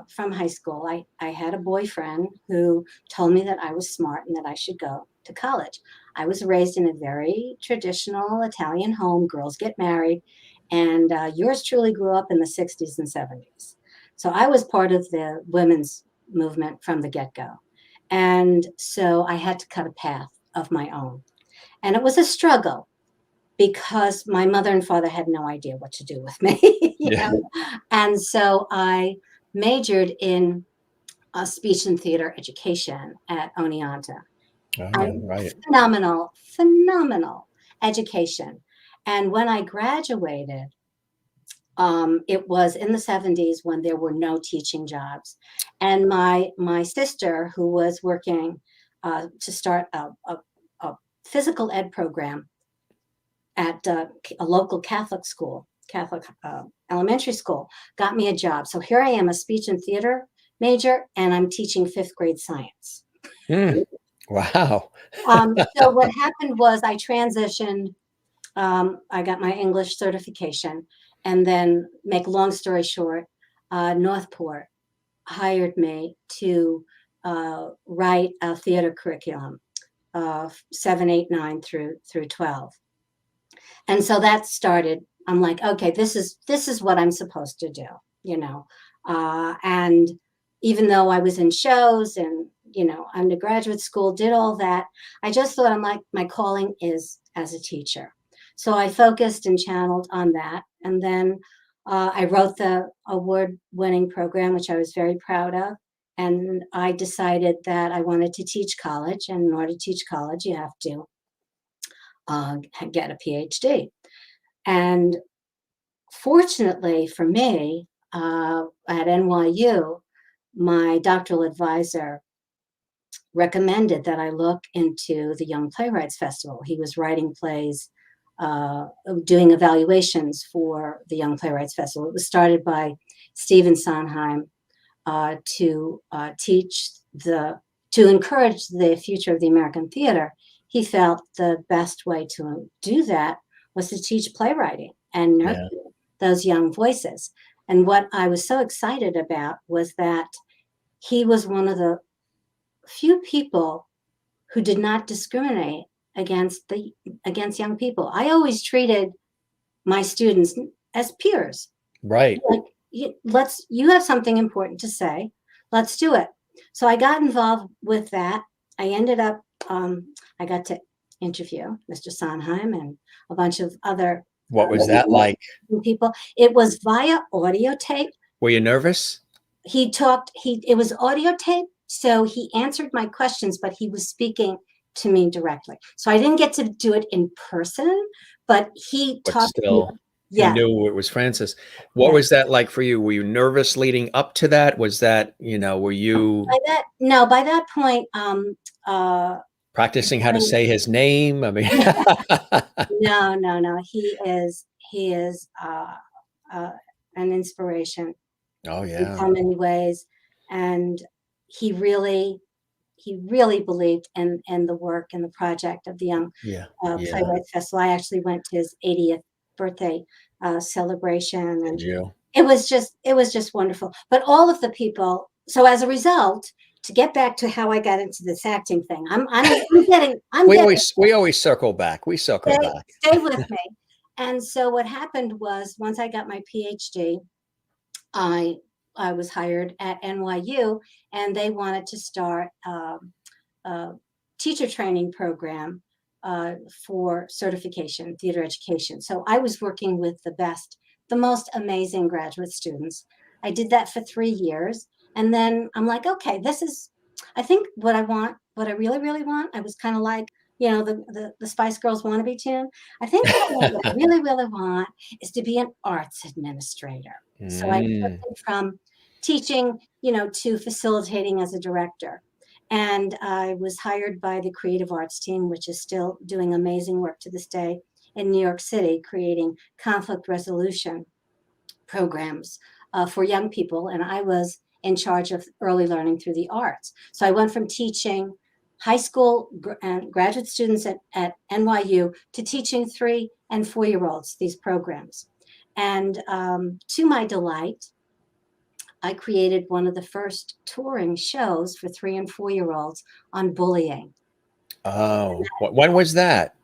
from high school, I had a boyfriend who told me that I was smart and that I should go to college. I was raised in a very traditional Italian home. Girls get married, and yours truly grew up in the 60s and 70s. So I was part of the women's movement from the get-go. And so I had to cut a path of my own. And it was a struggle, because my mother and father had no idea what to do with me. you know? And so I majored in speech and theater education at Oneonta. Right. Phenomenal education. And when I graduated, it was in the 70s when there were no teaching jobs. And my sister, who was working to start a physical ed program at a local Catholic school, Catholic elementary school, got me a job. So here I am, a speech and theater major, and I'm teaching 5th grade science. Wow. So what happened was I transitioned. I got my English certification, and then, make a long story short, Northport hired me to write a theater curriculum, 7, 8, 9 through 12. And so that started. I'm like, okay, this is what I'm supposed to do, you know. And even though I was in shows and, undergraduate school, did all that, I just thought, I'm like, my calling is as a teacher. So I focused and channeled on that. And then I wrote the award-winning program, which I was very proud of. And I decided that I wanted to teach college. And in order to teach college, you have to get a PhD. And fortunately for me, at NYU, my doctoral advisor recommended that I look into the Young Playwrights Festival. He was writing plays, doing evaluations for the Young Playwrights Festival. It was started by Stephen Sondheim to to encourage the future of the American theater. He felt the best way to do that was to teach playwriting and nurture Yeah. those young voices. And what I was so excited about was that he was one of the few people who did not discriminate against young people. I always treated my students as peers. Right. Like, you have something important to say, let's do it. So I got involved with that. I ended up, I got to interview Mr. Sondheim and a bunch of other What was that like? people. It was via audio tape. Were you nervous? It was audio tape, so he answered my questions, but he was speaking to me directly. So I didn't get to do it in person, but he But talked to me. still, you Yeah, knew it was Francis. What yeah. was that like for you? Were you nervous leading up to that? Was that, were you By that point, practicing how to say his name? I mean, no, no, no. He is uh, an inspiration oh in yeah, so many ways, and he really believed in the work and the project of the Young yeah, yeah. Playwrights Festival. I actually went to his 80th birthday celebration, Did and you? it was just wonderful. But all of the people. So as a result, to get back to how I got into this acting thing, I'm getting. We always circle back. We circle Stay, back. stay with me. And so what happened was, once I got my PhD, I I was hired at NYU, and they wanted to start a teacher training program for certification, theater education. So I was working with the most amazing graduate students. I did that for 3 years. And then I'm like, okay, I think what I want, what I really, really want. I was kind of like, the Spice Girls wannabe tune. I think what I really, really want is to be an arts administrator. So I Mm, shifted from teaching, to facilitating as a director. And I was hired by the creative arts team, which is still doing amazing work to this day in New York City, creating conflict resolution programs for young people. And I was in charge of early learning through the arts. So I went from teaching high school and graduate students at NYU to teaching 3 and 4-year-olds these programs. And to my delight, I created one of the first touring shows for 3 and 4-year-olds on bullying. oh, when was that?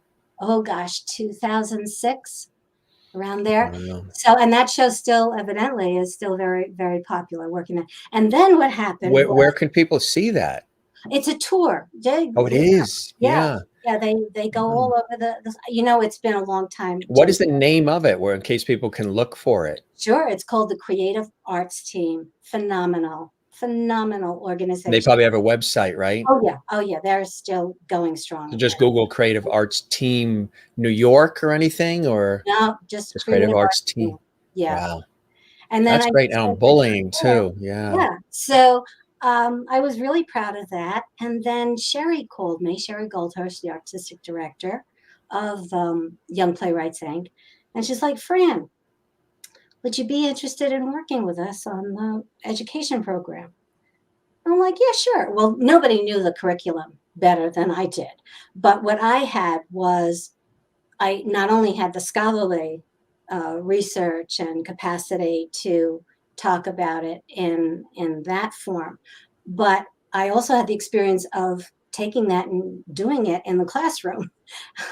Oh gosh, 2006, around there. Wow. So, and that show still evidently is still very, very popular working there. And then what happened Where was, can people see that? it's a tour. Oh, it is. Yeah. Yeah. Yeah, they go Oh. all over it's been a long time. What is the name of it? Where in case people can look for it. Sure, it's called the Creative Arts Team. Phenomenal, phenomenal They organization. probably have a website, right? Oh yeah, they're still going strong. So just Google Creative Arts Team New York or anything, or No, just just Creative Creative Arts Arts Team. Team. Yeah. Wow, And then that's I great. just Now went from bullying there. too. Yeah. Yeah. So I was really proud of that. And then Sherry called me, Sherry Goldhurst, the artistic director of Young Playwrights Inc. And she's like, Fran, would you be interested in working with us on the education program? I'm like, yeah, sure. Well, nobody knew the curriculum better than I did. But what I had was, I not only had the scholarly research and capacity to talk about it in that form, but I also had the experience of taking that and doing it in the classroom.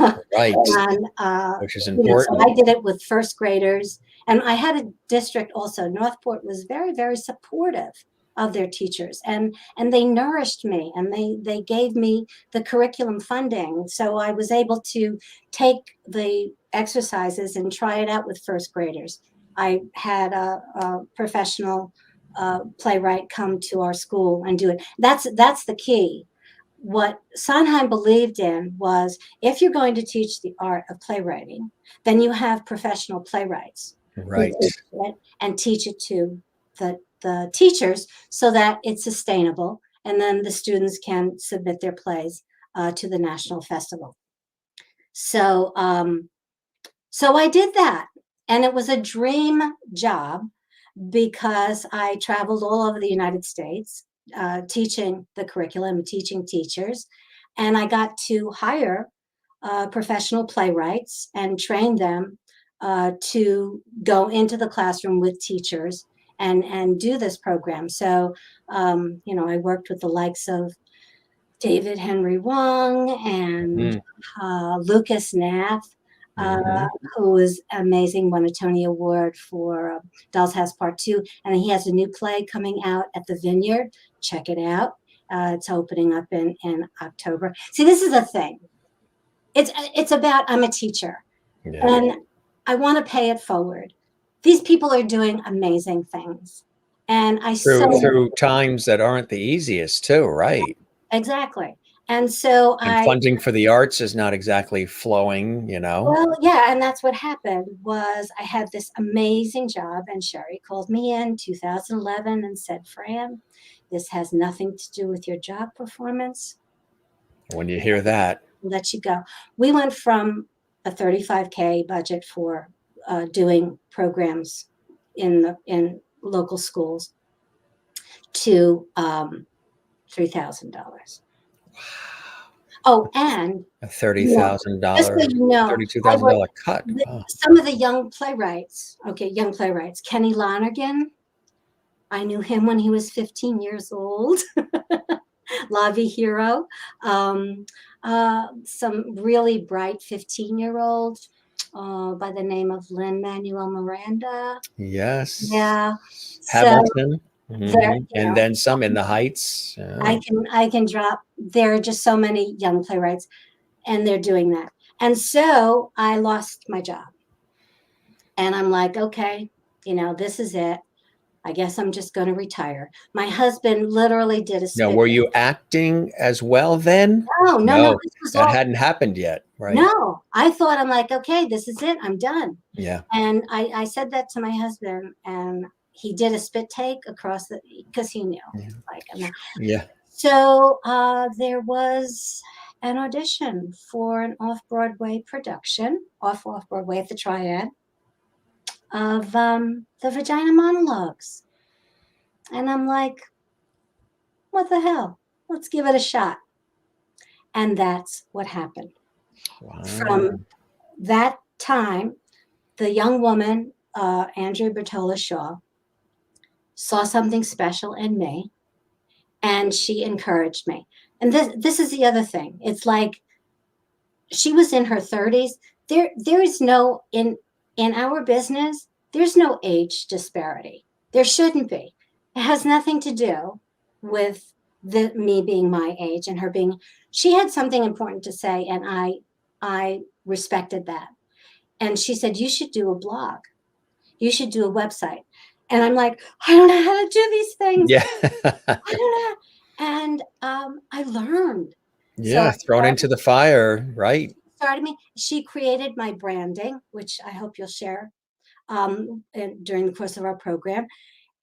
Right. And Which is so important. I did it with first graders, and I had a district also. Northport was very, very supportive of their teachers, and they nourished me, and they gave me the curriculum funding, so I was able to take the exercises and try it out with first graders. I had a professional playwright come to our school and do it. That's the key. What Sondheim believed in was, if you're going to teach the art of playwriting, then you have professional playwrights who Right. teach it and teach it to the teachers so that it's sustainable. And then the students can submit their plays to the national festival. So, so I did that. And it was a dream job because I traveled all over the United States teaching the curriculum, teaching teachers. And I got to hire professional playwrights and train them to go into the classroom with teachers and do this program. So, I worked with the likes of David Henry Wong and Mhm. Lucas Nath, uh, Mhm. who was amazing, won a Tony Award for Doll's House Part 2. And he has a new play coming out at the Vineyard. Check it out. It's opening up in October. See, this is the thing. It's about, I'm a teacher, Yeah. and I want to pay it forward. These people are doing amazing things. And I Through times that aren't the easiest too, right? exactly. And so And funding for the arts is not exactly flowing, you know? well, yeah, and that's what happened was I had this amazing job, and Sherry called me in 2011 and said, Fran, this has nothing to do with your job performance. When you hear that. I'll let you go. We went from a 35K budget for doing programs in local schools to $3,000. Oh, and A just so $30,000, you know, I worked $32,000 cut. with Wow. some of the young playwrights. Okay, young playwrights. Kenny Lonergan. I knew him when he was 15 years old. Lavi Hero. Um, some really bright 15-year-old by the name of Lynn Manuel Miranda. Yes. Yeah. So Hamilton. there, Mhm. And then some in the Heights. Yeah. I can drop. There are just so many young playwrights, and they're doing that. And so I lost my job. And I'm like, okay, this is it. I guess I'm just going to retire. My husband literally did a Now, spit. were you acting as well then? No, no, no. No, This was that all, hadn't happened yet, right? no. I thought, I'm like, okay, this is it. I'm done. Yeah. And I said that to my husband, and he did a spit take across because he knew. Yeah. Like, I'm not. Yeah. So there was an audition for an off-Broadway production, off-Broadway at the Triad, of the Vagina Monologues. And I'm like, what the hell? Let's give it a shot. And that's what happened. Wow. From that time, the young woman, Andrea Bertola Shaw, saw something special in me, and she encouraged me. And this is the other thing. It's like she was in her 30s. There is no in our business, there's no age disparity. There shouldn't be. It has nothing to do with me being my age and her being. She had something important to say, and I respected that. And she said, you should do a blog. You should do a website. And I'm like, I don't know how to do these things. Yeah. I don't know. And I learned. So Yeah. Thrown into the fire, right? she created my branding, which I hope you'll share during the course of our program.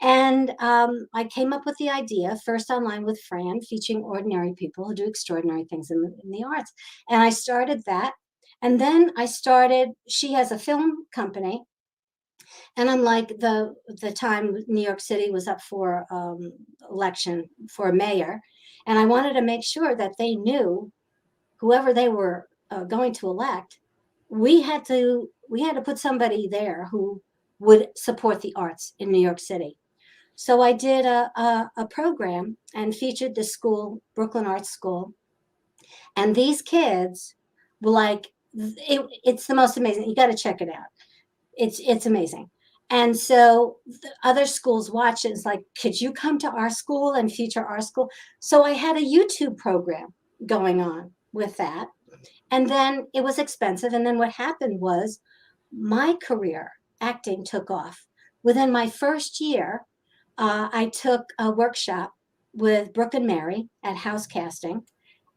And I came up with the idea first online with Fran, featuring ordinary people who do extraordinary things in the arts. And I started that. And then she has a film company. And I'm like, the time New York City was up for election for mayor. And I wanted to make sure that they knew whoever they were going to elect, we had to put somebody there who would support the arts in New York City. So I did a program and featured the school, Brooklyn Arts School. And these kids were like, it's the most amazing. You got to check it out. It's amazing. And so the other schools watch it. It's like, could you come to our school and feature our school? So I had a YouTube program going on with that. And then it was expensive. And then what happened was my career, acting, took off. Within my first year, I took a workshop with Brooke and Mary at House Casting.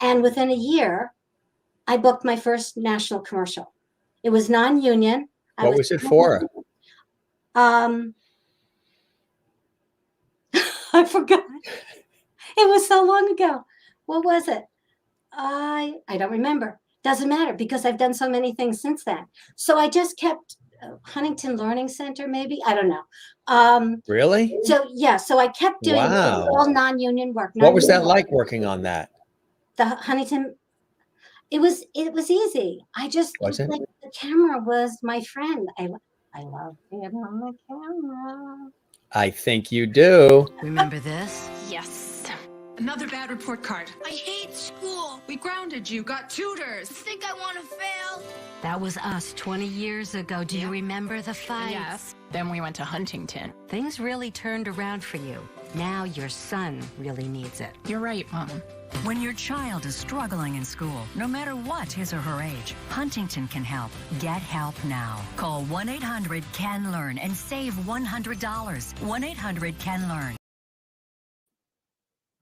And within a year, I booked my first national commercial. It was non-union. What was it for? I forgot. It was so long ago. What was it? I don't remember. Doesn't matter because I've done so many things since then. So I just kept Huntington Learning Center, maybe. I don't know. Really? So yeah, so I kept doing all non-union work. What was that like working on that? The Huntington. It was easy. I just Was it? Like the camera was my friend. I love being on the camera. I think you do. Remember this? Yes. Another bad report card. I hate school. We grounded you, got tutors. Think I want to fail? That was us 20 years ago. Do you remember the fight? Yes. Then we went to Huntington. Things really turned around for you. Now your son really needs it. You're right, Mom. When your child is struggling in school, no matter what his or her age, Huntington can help. Get help now. Call 1-800-CAN-LEARN and save $100. 1-800-CAN-LEARN.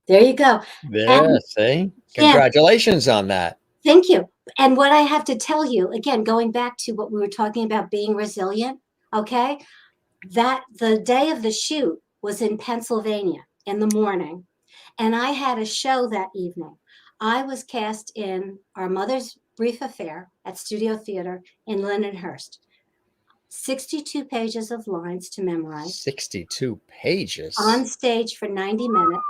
There you go. Yeah, see? Congratulations on that. Thank you. And what I have to tell you, again, going back to what we were talking about being resilient, okay? That the day of the shoot was in Pennsylvania in the morning. And I had a show that evening. I was cast in Our Mother's Brief Affair at Studio Theater in Lindenhurst. 62 pages of lines to memorize. 62 pages. On stage for 90 minutes.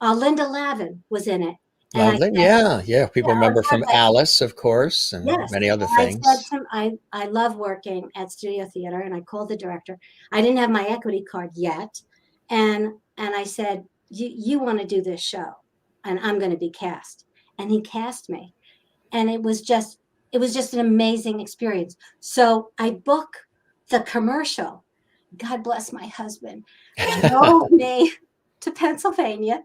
Linda Lavin was in it. Yeah. People remember from Alice, of course, and many other things. I love working at Studio Theater, and I called the director. I didn't have my equity card yet. And I said, you want to do this show, and I'm going to be cast. And he cast me. And it was just an amazing experience. So I book the commercial. God bless my husband. Drove me to Pennsylvania.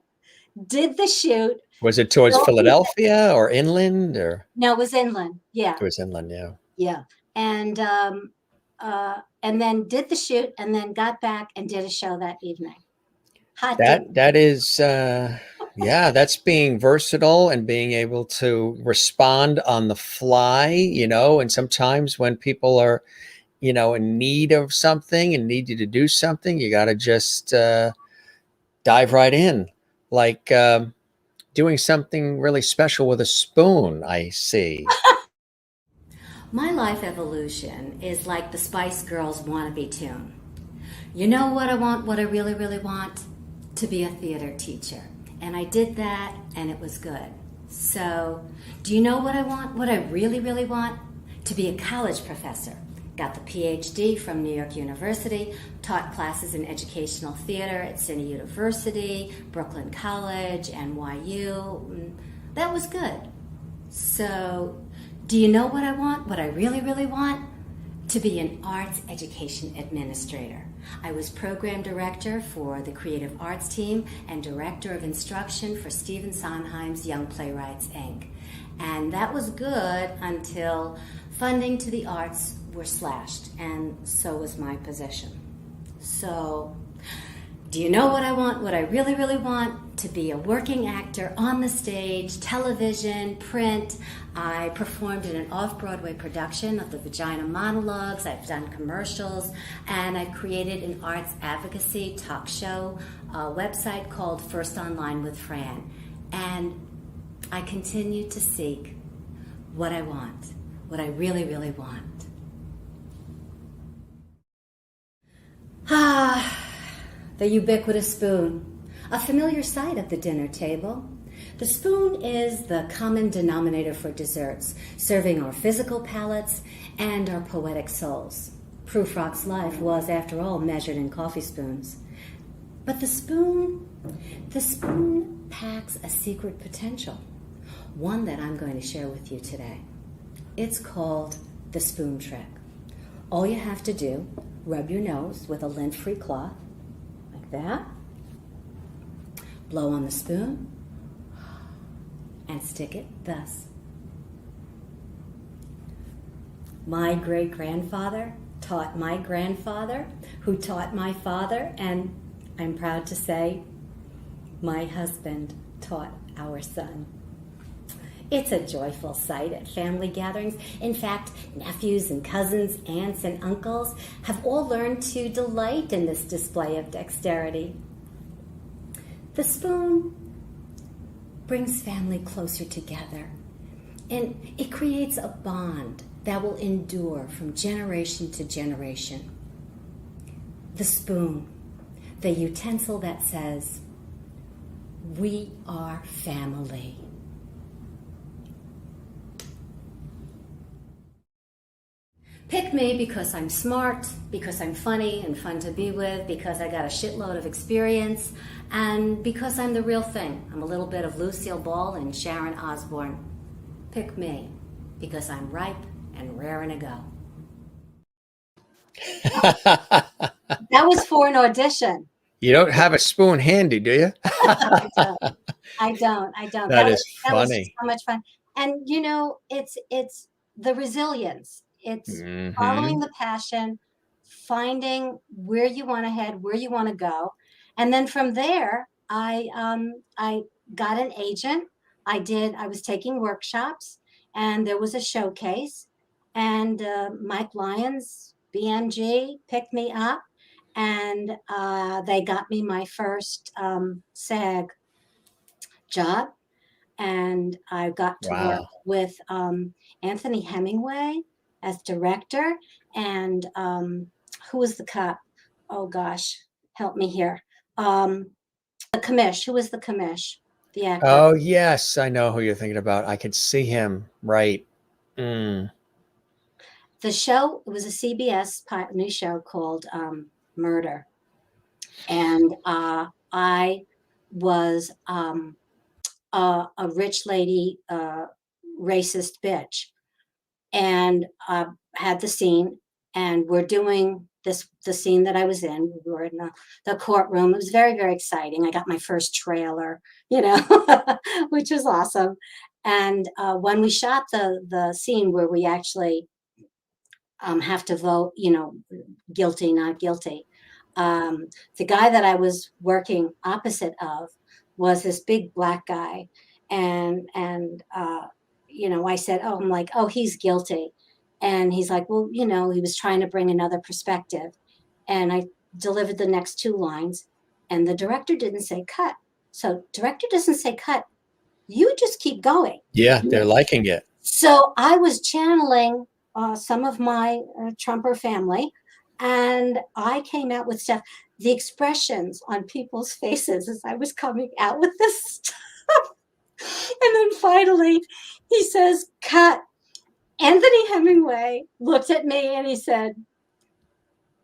Did the shoot. Was it towards Philadelphia or inland or? No, it was inland. Yeah. It was inland. Yeah. Yeah. And then did the shoot and then got back and did a show that evening. That is, that's being versatile and being able to respond on the fly, and sometimes when people are, in need of something and need you to do something, you got to just dive right in. Like doing something really special with a spoon, I see. My life evolution is like the Spice Girls wannabe tune. You know what I want, what I really, really want? To be a theater teacher. And I did that, and it was good. So, do you know what I want, what I really, really want? To be a college professor. Got the PhD from New York University, taught classes in educational theater at SUNY University, Brooklyn College, NYU. That was good. So, do you know what I want, what I really, really want? To be an arts education administrator. I was program director for the Creative Arts team and director of instruction for Stephen Sondheim's Young Playwrights, Inc. And that was good until funding to the arts were slashed, and so was my position. So, do you know what I want, what I really, really want? To be a working actor on the stage, television, print. I performed in an off-Broadway production of the Vagina Monologues. I've done commercials, and I've created an arts advocacy talk show website called First Online with Fran. And I continue to seek what I want, what I really, really want. The ubiquitous spoon, a familiar sight at the dinner table. The spoon is the common denominator for desserts, serving our physical palates and our poetic souls. Prufrock's life was, after all, measured in coffee spoons. But the spoon packs a secret potential, one that I'm going to share with you today. It's called the spoon trick. All you have to do, rub your nose with a lint-free cloth, like that, blow on the spoon, and stick it thus. My great-grandfather taught my grandfather, who taught my father, and I'm proud to say, my husband taught our son. It's a joyful sight at family gatherings. In fact, nephews and cousins, aunts and uncles have all learned to delight in this display of dexterity. The spoon brings family closer together, and it creates a bond that will endure from generation to generation. The spoon, the utensil that says, "We are family." Pick me because I'm smart, because I'm funny and fun to be with, because I got a shitload of experience, and because I'm the real thing. I'm a little bit of Lucille Ball and Sharon Osbourne. Pick me because I'm ripe and raring to go. That was for an audition. You don't have a spoon handy, do you? I don't. That is That was funny. so much fun. And you know, it's the resilience. It's following the passion, finding where you want to head, where you want to go. And then from there, I got an agent. I was taking workshops, and there was a showcase, and Mike Lyons, BMG, picked me up, and they got me my first SAG job, and I got to work Wow. with Anthony Hemingway as director, and who was the cop? Oh gosh, help me here. The commish. Who was the commish? The actor. Oh, yes. I know who you're thinking about. I could see him. Right. The show, it was a CBS new show called Murder. And I was a rich lady, racist bitch, and had the scene, and we're doing the scene that I was in. We were in the courtroom. It was very, very exciting. I got my first trailer, which was awesome. And when we shot the scene where we actually have to vote, guilty, not guilty, the guy that I was working opposite of was this big black guy, and I said, "Oh, I'm like, oh, he's guilty," and he's like, "Well, he was trying to bring another perspective," and I delivered the next two lines, and the director didn't say cut. So director doesn't say cut. You just keep going. Yeah, they're liking it. So I was channeling some of my Trumper family, and I came out with stuff, the expressions on people's faces as I was coming out with this stuff. And then finally he says, cut. Anthony Hemingway looked at me and he said,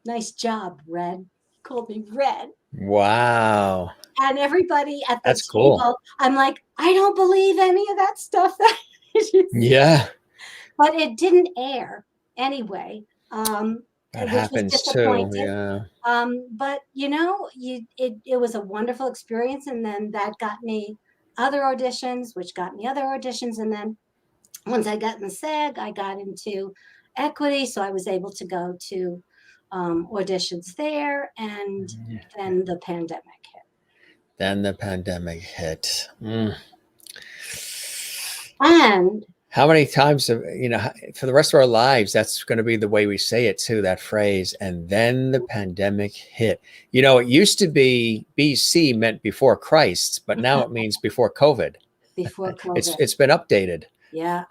"Nice job, Red." He called me Red. Wow. And everybody at the That's table, cool. I'm like, I don't believe any of that stuff. Yeah. But it didn't air anyway. That Which happens was too. disappointing. Yeah. But it was a wonderful experience, and then that got me other auditions, which got me other auditions, and then once I got in SAG, I got into equity, so I was able to go to auditions there, and then the pandemic hit. And How many times, for the rest of our lives, that's going to be the way we say it too, that phrase. And then the pandemic hit. It used to be BC meant before Christ, but now it means before COVID. Before COVID. It's been updated. Yeah.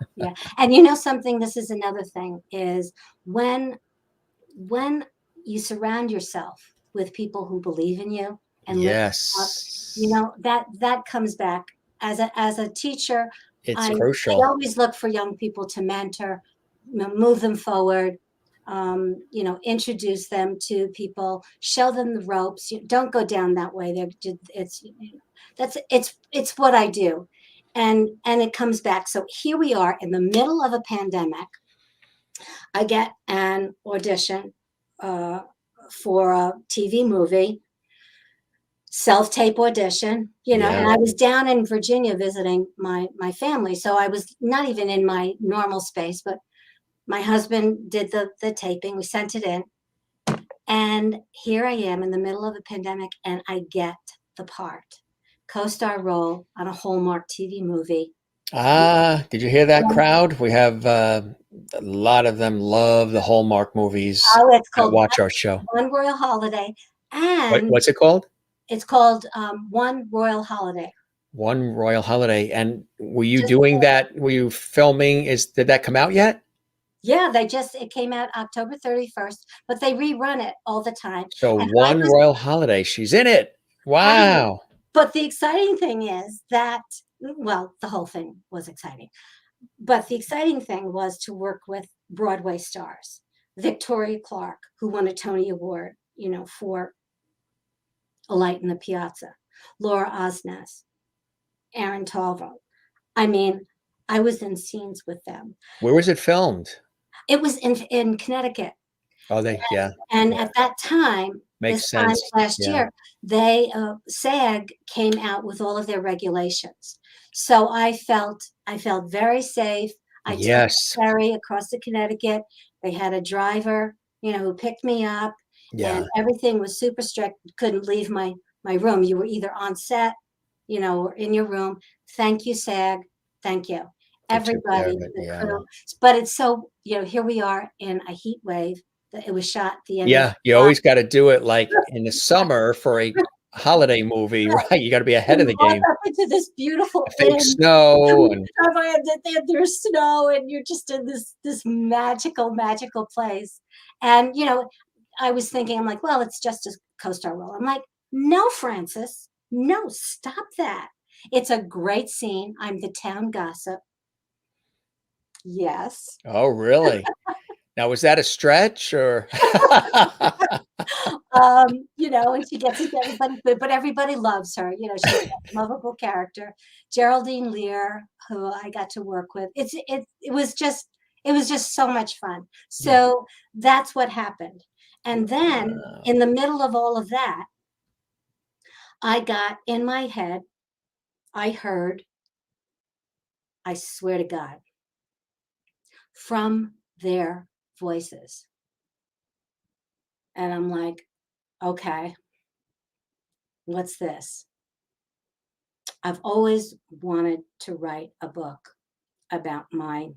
And something, this is another thing, is when you surround yourself with people who believe in you and Yes. lift up, that comes back as a teacher, It's I crucial. always look for young people to mentor, move them forward, introduce them to people, show them the ropes. Don't go down that way. It's what I do, and it comes back. So here we are in the middle of a pandemic. I get an audition for a TV movie, self-tape audition, and I was down in Virginia visiting my family. So I was not even in my normal space, but my husband did the taping. We sent it in. And here I am in the middle of a pandemic, and I get the part. Co-star role on a Hallmark TV movie. Did you hear that, crowd? We have a lot of them love the Hallmark movies. Oh, it's that called watch our show. One Royal Holiday. And What's it called? it's called One Royal Holiday. One Royal Holiday. And were you doing that? Were you filming? Did that come out yet? Yeah, it came out October 31st, but they rerun it all the time. So And One Royal Holiday. She's in it. Wow. But the exciting thing is that, well, the whole thing was exciting. But the exciting thing was to work with Broadway stars. Victoria Clark, who won a Tony Award, for A Light in the Piazza. Laura Osnes, Aaron Talvo. I mean, I was in scenes with them. Where was it filmed? It was in Connecticut. Oh, And at that time, makes this sense. time last year, they SAG came out with all of their regulations. So I felt very safe. I took the ferry across to Connecticut. They had a driver, who picked me up, and everything was super strict. Couldn't leave my room. You were either on set, or in your room. Thank you, SAG. Thank you, everybody, the crew. But it's so, here we are in a heat wave. It was shot at the end. Yeah, you always got to do it like in the summer for a holiday movie, right? You got to be ahead of the game. Up into this beautiful fake snow, and there's snow, and you're just in this magical place. And I was thinking, I'm like, well, it's just a co-star role. I'm like, no, Francis, no, stop that. It's a great scene. I'm the town gossip. Yes. Oh, really? Now, was that a stretch or? And she gets into everybody, but everybody loves her. She's a lovable character. Geraldine Lear, who I got to work with. It was just so much fun. So that's what happened. And then in the middle of all of that, I got in my head, I heard, I swear to God, from their voices. And I'm like, okay, what's this? I've always wanted to write a book about my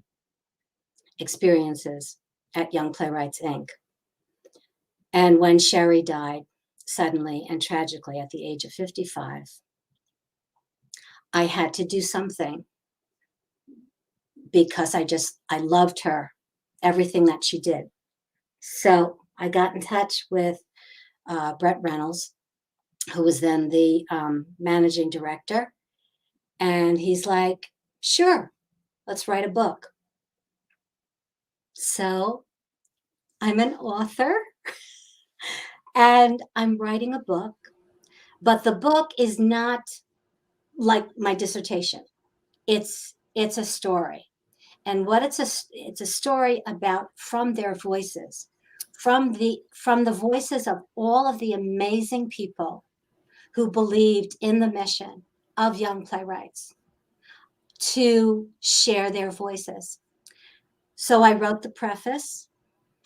experiences at Young Playwrights, Inc. And when Sherry died suddenly and tragically at the age of 55, I had to do something because I loved her, everything that she did. So I got in touch with Brett Reynolds, who was then the managing director. And he's like, sure, let's write a book. So I'm an author and I'm writing a book, but the book is not like my dissertation. It's a story. And what it's a story about from their voices, from the voices of all of the amazing people who believed in the mission of Young Playwrights to share their voices. So I wrote the preface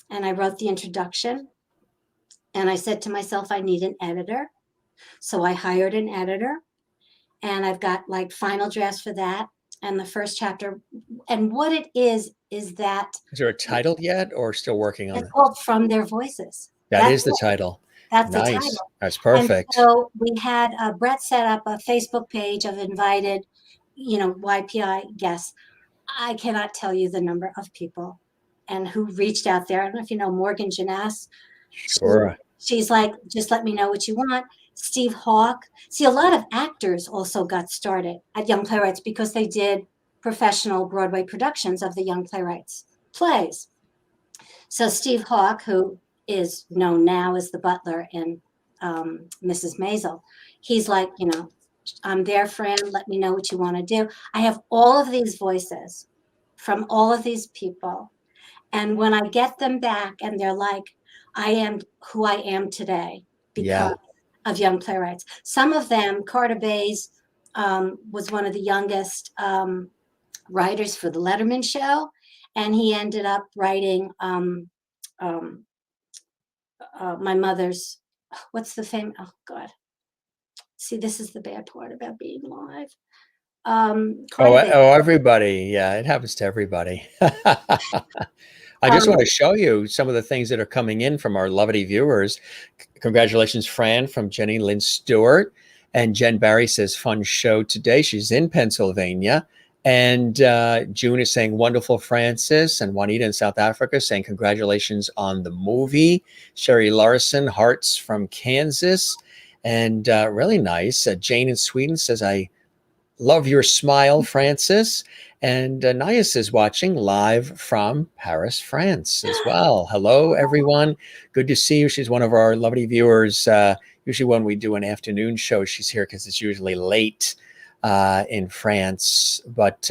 and I wrote the introduction, and I said to myself, I need an editor. So I hired an editor, and I've got like final drafts for that. And the first chapter, and what it is that. Is there a title yet or still working on it? It's called From Their Voices. That is the title. That's nice. The title. That's perfect. And so we had Brett set up a Facebook page of invited, YPI guests. I cannot tell you the number of people and who reached out there. I don't know if you know Morgan Janas. Sure. She's like, just let me know what you want. Steve Hawke. See, a lot of actors also got started at Young Playwrights because they did professional Broadway productions of the Young Playwrights plays. So Steve Hawke, who is known now as the butler in Mrs. Maisel, he's like, I'm there, Fran. Let me know what you want to do. I have all of these voices from all of these people. And when I get them back and they're like, I am who I am today because of Young Playwrights. Some of them, Carter Bays was one of the youngest writers for the Letterman show. And he ended up writing my mother's, what's the fame? Oh, God. See, this is the bad part about being live. Everybody. Yeah, it happens to everybody. I just want to show you some of the things that are coming in from our Levity viewers. Congratulations, Fran, from Jenny Lynn Stewart. And Jen Barry says, fun show today. She's in Pennsylvania. And June is saying, wonderful, Francis. And Juanita in South Africa saying, congratulations on the movie. Sherry Larson, hearts from Kansas. And really nice. Jane in Sweden says, I love your smile, Francis. And Nias is watching live from Paris, France as well. Hello, everyone. Good to see you. She's one of our lovely viewers. Usually when we do an afternoon show, she's here because it's usually late in France. But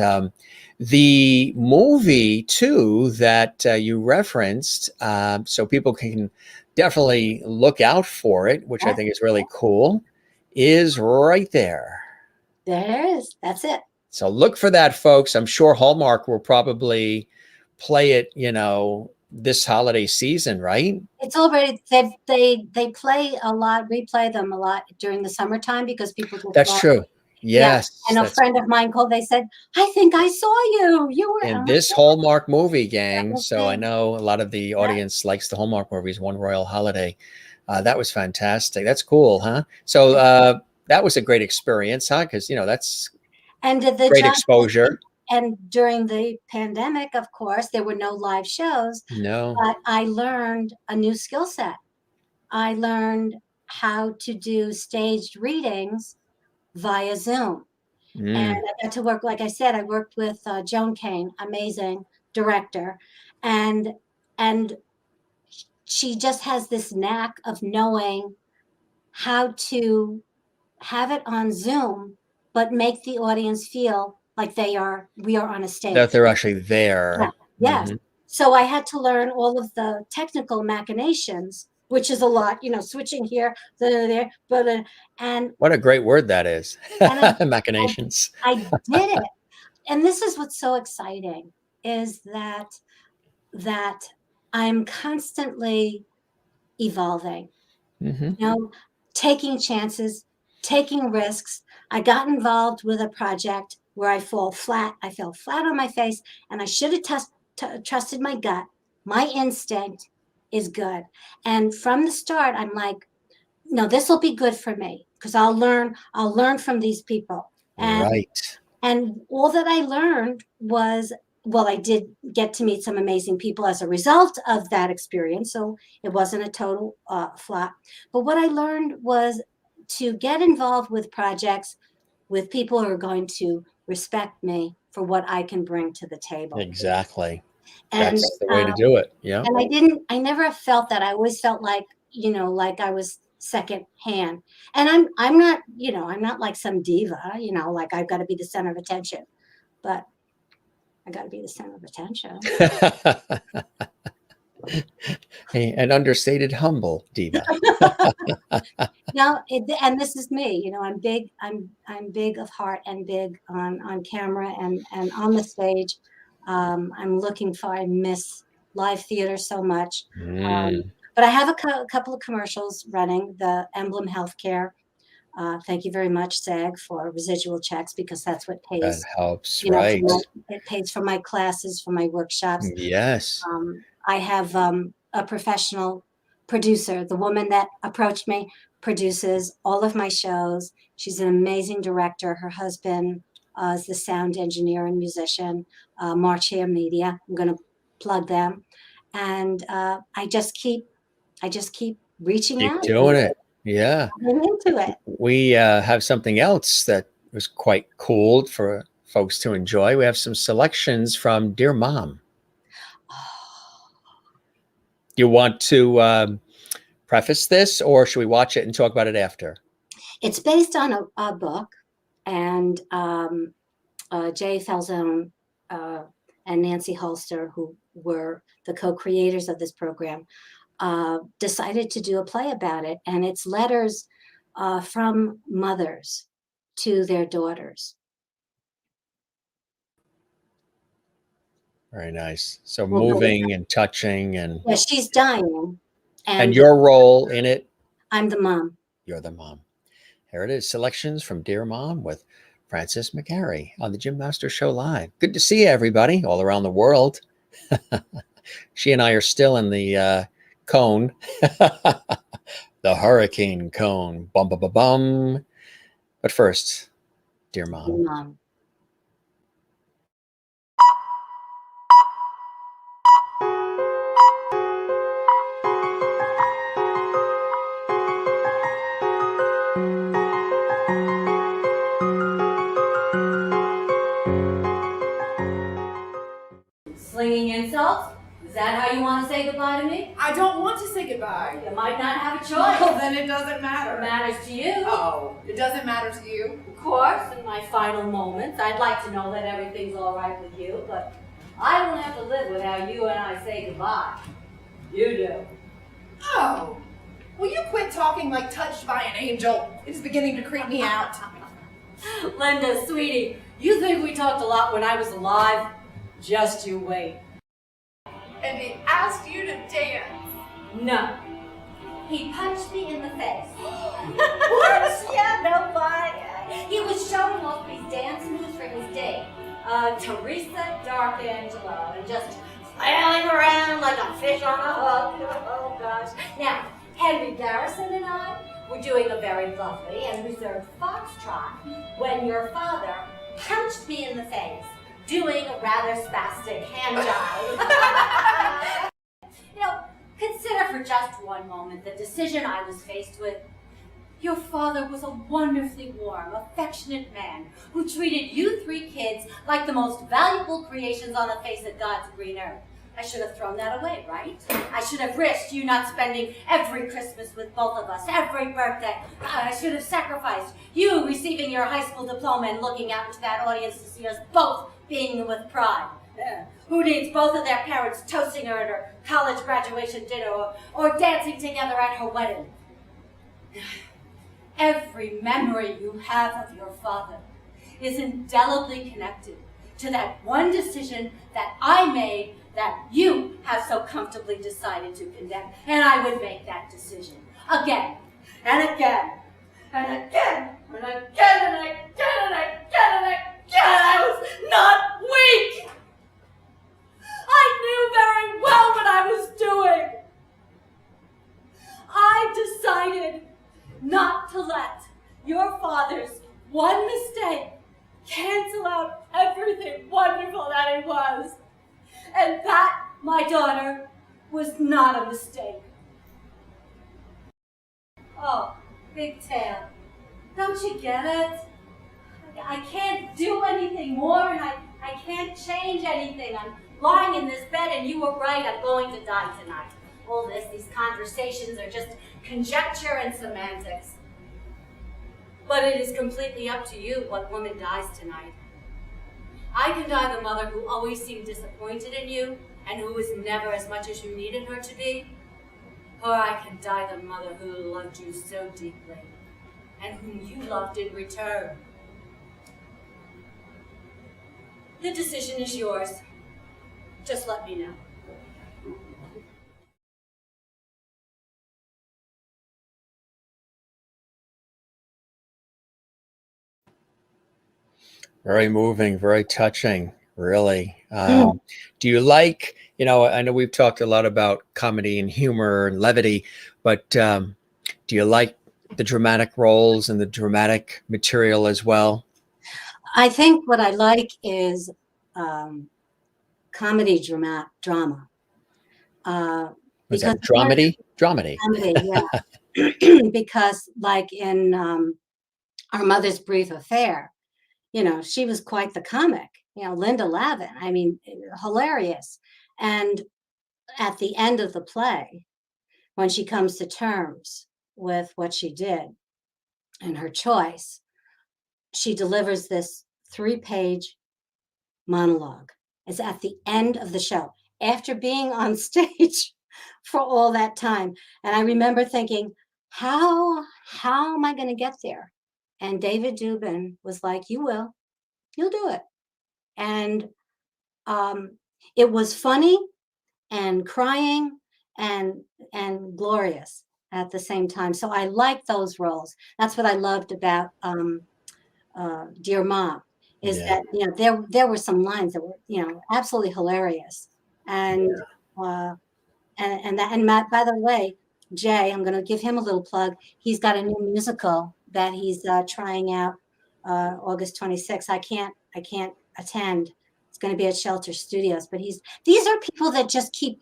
the movie, too, that you referenced, so people can definitely look out for it, which I think is really cool, is right there. There it is. That's it. So look for that, folks. I'm sure Hallmark will probably play it, this holiday season, right? It's already they play a lot, replay them a lot during the summertime because people just That's true. Yes. Yeah. And a friend of mine called, they said, I think I saw you. You were in this Hallmark movie, gang. Okay. So I know a lot of the audience likes the Hallmark movies, One Royal Holiday. That was fantastic. That's cool, huh? So that was a great experience, huh? Because, that's and the great exposure. And during the pandemic, of course, there were no live shows. No. But I learned a new skill set. I learned how to do staged readings via Zoom. And I got to work, like I said, I worked with Joan Kane, amazing director. And she just has this knack of knowing how to have it on Zoom, but make the audience feel like we are on a stage. That they're actually there. Yeah. Yes. So I had to learn all of the technical machinations, which is a lot, switching here, there, and what a great word that is. Machinations. I did it. And this is what's so exciting is that I'm constantly evolving, taking chances, taking risks. I got involved with a project where I fell flat on my face, and I should have trusted my gut. My instinct is good. And from the start, I'm like, no, this will be good for me because I'll learn from these people. And all that I learned was, I did get to meet some amazing people as a result of that experience. So it wasn't a total flop. But what I learned was to get involved with projects with people who are going to respect me for what I can bring to the table. Exactly. And that's the way to do it. Yeah. And I never felt that. I always felt like, like I was second hand. And I'm not, I'm not like some diva, like I've got to be the center of attention, but I got to be the center of attention. Hey, an understated humble diva. And this is me, I'm big, I'm big of heart and big on camera and on the stage. I miss live theater so much. But I have a couple of commercials running, the Emblem Healthcare. Thank you very much, SAG, for residual checks, because that's what pays. That helps, right? It pays for my classes, for my workshops. Yes. I have a professional producer. The woman that approached me produces all of my shows. She's an amazing director. Her husband is the sound engineer and musician, March Hair Media. I'm going to plug them. And I just keep reaching out. Keep doing it. Yeah. I'm into it. We have something else that was quite cool for folks to enjoy. We have some selections from Dear Mom. You want to preface this, or should we watch it and talk about it after? It's based on a book, and Jay Falzone and Nancy Holster, who were the co-creators of this program, decided to do a play about it. And it's letters from mothers to their daughters. Very nice. So moving and touching, and Yeah, she's dying. and your role in it. I'm the mom. You're the mom. Here it is. Selections from Dear Mom with Frances McGarry on the Jim Master Show Live. Good to see you, everybody, all around the world. She and I are still in the cone, the hurricane cone. Bum, bum, bum, bum. But first, Dear Mom. Mom. Slinging insults? Is that how you want to say goodbye to me? I don't want to say goodbye. You might not have a Well, choice. then it doesn't It matter. matters to you. Oh, it doesn't matter to you? Of course, in my final moments, I'd like to know that everything's all right with you, but I don't have to live with how you and I say goodbye. You do. Oh, will you quit talking like touched by an angel? It's beginning to creep me out. Linda, sweetie, you think we talked a lot when I was alive? Just you wait. And he asked you to dance. No. He punched me in the face. What? Yeah, no lie. He was showing off these dance moves for his date, Teresa Darkangelo, and just flailing around like a fish on a hook. Oh gosh. Now, Henry Garrison and I were doing a very lovely and reserved foxtrot when your father punched me in the face, doing a rather spastic hand jive. You know, consider for just one moment the decision I was faced with. Your father was a wonderfully warm, affectionate man who treated you three kids like the most valuable creations on the face of God's green earth. I should have thrown that away, right? I should have risked you not spending every Christmas with both of us, every birthday. I should have sacrificed you receiving your high school diploma and looking out into that audience to see us both beaming with pride. Who needs both of their parents toasting her at her college graduation dinner or dancing together at her wedding? Every memory you have of your father is indelibly connected to that one decision that I made that you have so comfortably decided to condemn. And I would make that decision again and again and again and again and again and again and again. I was not weak. I knew very well what I was doing. I decided not to let your father's one mistake cancel out everything wonderful that it was. And that, my daughter, was not a mistake. Oh, big tail, don't you get it? I can't do anything more, and I can't change anything. I'm lying in this bed, and you were right, I'm going to die tonight. All these conversations are just conjecture and semantics. But it is completely up to you what woman dies tonight. I can die the mother who always seemed disappointed in you and who was never as much as you needed her to be. Or I can die the mother who loved you so deeply and whom you loved in return. The decision is yours. Just let me know. Very moving, very touching, really. Do you like, I know we've talked a lot about comedy and humor and levity, but do you like the dramatic roles and the dramatic material as well? I think what I like is comedy drama. Was that Because one of dramedy? Dramedy. the yeah, because like in Our Mother's Brief Affair, she was quite the comic. Linda Lavin. I mean, hilarious. And at the end of the play, when she comes to terms with what she did and her choice, she delivers this 3-page monologue. It's at the end of the show after being on stage for all that time. And I remember thinking, how am I going to get there? And David Dubin was like, you'll do it. And it was funny and crying and glorious at the same time. So I like those roles. That's what I loved about Dear Mom, is Yeah. that there were some lines that were absolutely hilarious. And by the way, Jay, I'm going to give him a little plug. He's got a new musical that he's trying out August 26th. I can't attend. It's going to be at Shelter Studios, but these are people that just keep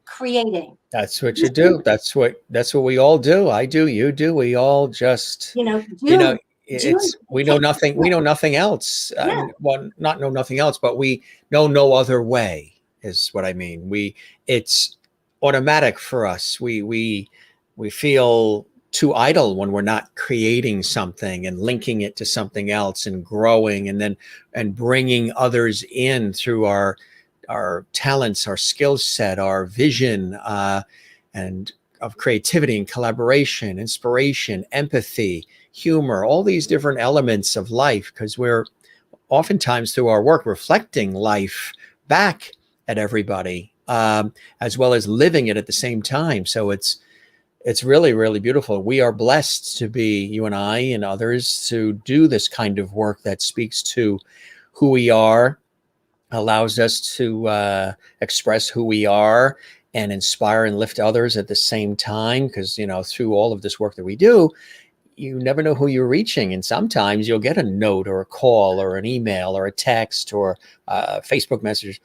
creating. That's what you do. That's what we all do. I do, you do. We all just, we know nothing else. Yeah. Well, not know nothing else, but we know no other way is what I mean. It's automatic for us. We feel too idle when we're not creating something and linking it to something else and growing and bringing others in through our talents, our skill set, our vision, and of creativity and collaboration, inspiration, empathy, humor, all these different elements of life, because we're oftentimes through our work reflecting life back at everybody, as well as living it at the same time. So it's really, really beautiful. We are blessed to be, you and I and others, to do this kind of work that speaks to who we are, allows us to express who we are and inspire and lift others at the same time. Because, through all of this work that we do, you never know who you're reaching. And sometimes you'll get a note or a call or an email or a text or a Facebook message.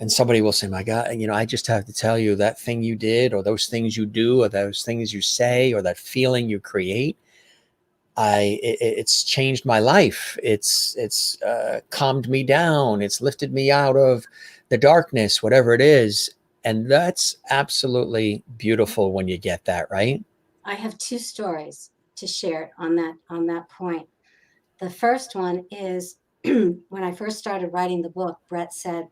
And somebody will say, my God, I just have to tell you that thing you did, or those things you do, or those things you say, or that feeling you create, it's changed my life. It's calmed me down. It's lifted me out of the darkness, whatever it is. And that's absolutely beautiful when you get that, right? I have 2 stories to share on that point. The first one is when I first started writing the book, Brett said,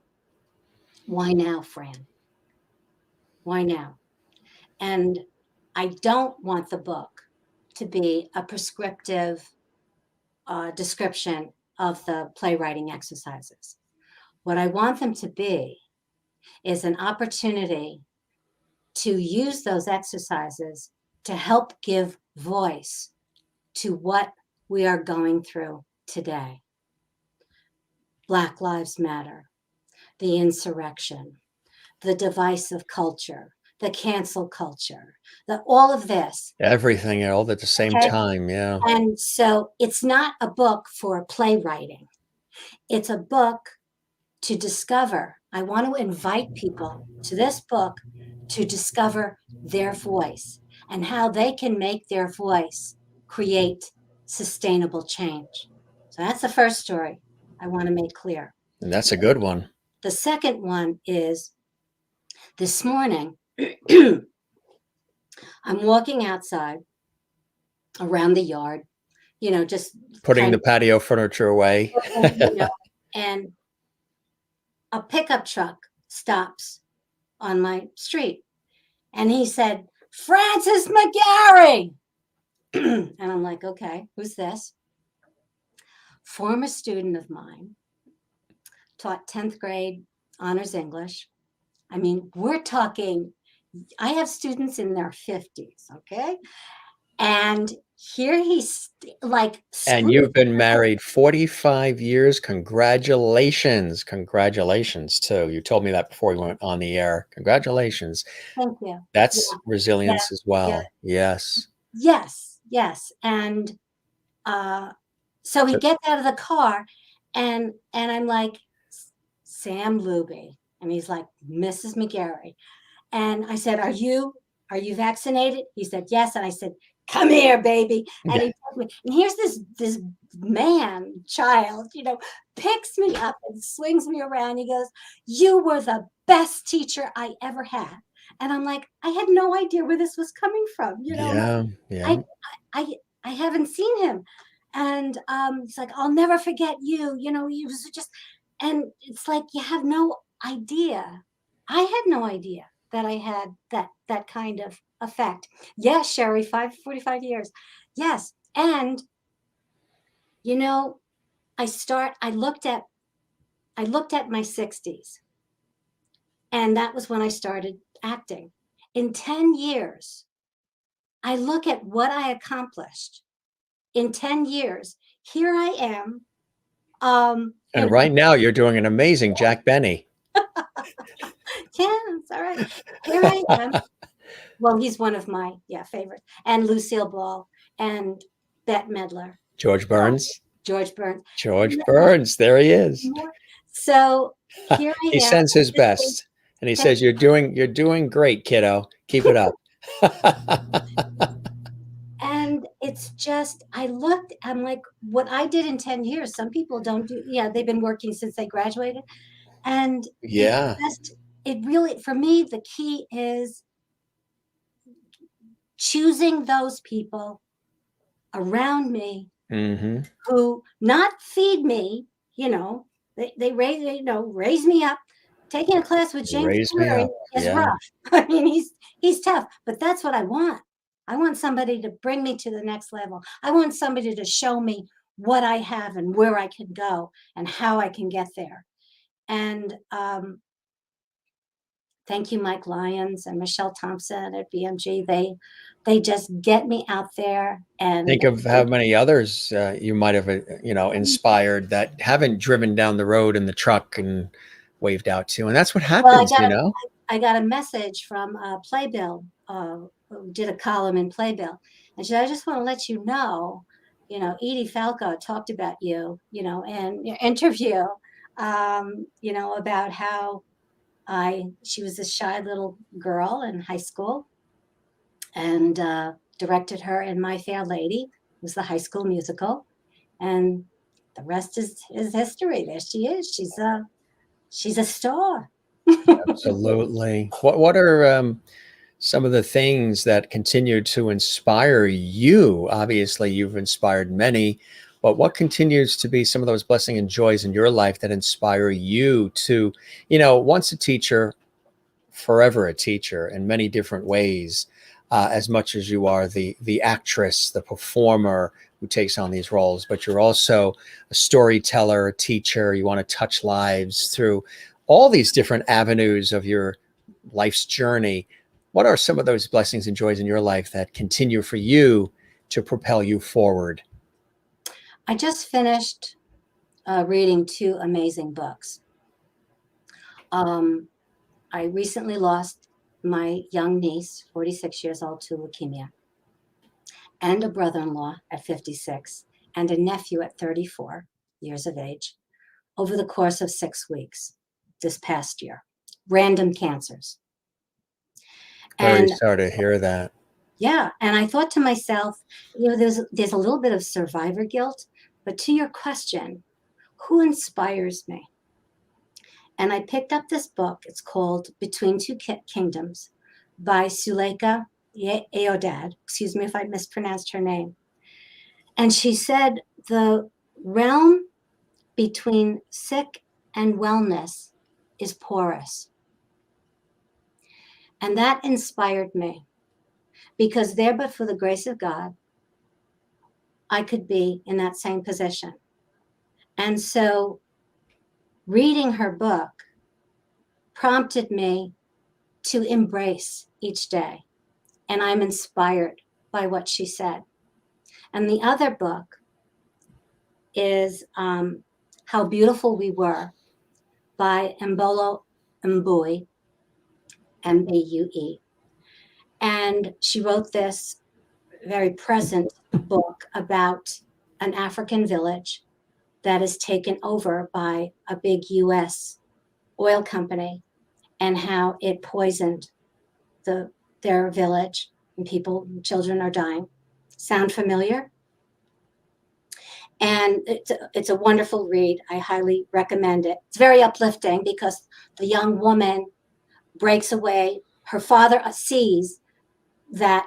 "Why now, Fran? Why now?" And I don't want the book to be a prescriptive description of the playwriting exercises. What I want them to be is an opportunity to use those exercises to help give voice to what we are going through today. Black Lives Matter, the insurrection, the divisive culture, the cancel culture, all of this. Everything all at the same Okay? time. Yeah. And so it's not a book for playwriting. It's a book to discover. I want to invite people to this book to discover their voice and how they can make their voice create sustainable change. So that's the first story I want to make clear. And that's a good one. The second one is this morning, I'm walking outside around the yard, just Putting the patio furniture away. And a pickup truck stops on my street. And he said, "Francis McGarry." And I'm like, okay, who's this? Former student of mine, taught 10th grade honors English. I mean, we're talking, I have students in their 50s, okay? And here he's like, and you've been married 45 years. Congratulations. Congratulations, too. You told me that before we went on the air. Congratulations. Thank you. That's resilience as well. Yeah. Yes. And so he gets out of the car and I'm like, "Sam Luby." And he's like, "Mrs. McGarry." And I said, are you vaccinated? He said, yes. And I said, come here, baby. And he took me. And here's this child, picks me up and swings me around. He goes, you were the best teacher I ever had. And I'm like, I had no idea where this was coming from. Yeah. I haven't seen him. And he's like, I'll never forget you. He was just, and it's like, you have no idea. I had no idea that I had that kind of effect. Yes, Sherry, 45 years. Yes. And, I looked at my 60s, and that was when I started acting. In 10 years, I look at what I accomplished. In 10 years, here I am. And right now you're doing an amazing Jack Benny. Yeah, it's all right. Here I am. Well, he's one of my favorites. And Lucille Ball and Bette Midler. George Burns. George Burns. George Burns. There he is. So here I am. He sends his best. And he says, you're doing great, kiddo. Keep it up. And it's just, I'm like, what I did in 10 years, some people don't do. Yeah, they've been working since they graduated. And it really, for me, the key is choosing those people around me who not feed me, they raise me up. Taking a class with James McGarry is rough. I mean, he's tough, but that's what I want. I want somebody to bring me to the next level. I want somebody to show me what I have and where I can go and how I can get there. And thank you, Mike Lyons and Michelle Thompson at BMG. They just get me out there. And think of how many others you might have, inspired that haven't driven down the road in the truck and waved out to. And that's what happens, I got a message from Playbill, who did a column in Playbill. And she said, I just want to let you know, Edie Falco talked about you, in your interview, about how she was a shy little girl in high school, and directed her in My Fair Lady. It was the High School Musical. And the rest is history. There she is. She's a star. Absolutely. What are some of the things that continue to inspire you? Obviously, you've inspired many, but what continues to be some of those blessings and joys in your life that inspire you to, once a teacher, forever a teacher in many different ways, as much as you are the actress, the performer who takes on these roles, but you're also a storyteller, a teacher. You want to touch lives through all these different avenues of your life's journey. What are some of those blessings and joys in your life that continue for you to propel you forward? I just finished reading 2 amazing books. I recently lost my young niece, 46 years old, to leukemia, and a brother-in-law at 56, and a nephew at 34 years of age, over the course of 6 weeks this past year. Random cancers. Very sorry to hear that. Yeah. And I thought to myself, there's a little bit of survivor guilt, but to your question, who inspires me? And I picked up this book. It's called Between Two Kingdoms by Suleika Eodad. Excuse me if I mispronounced her name. And she said the realm between sick and wellness is porous. And that inspired me, because there, but for the grace of God, I could be in that same position. And so reading her book prompted me to embrace each day. And I'm inspired by what she said. And the other book is How Beautiful We Were by Mbolo Mbue, Mbue. And she wrote this very present book about an African village that is taken over by a big US oil company, and how it poisoned their village, and children are dying. Sound familiar? And it's a wonderful read. I highly recommend it. It's very uplifting because the young woman breaks away. Her father sees that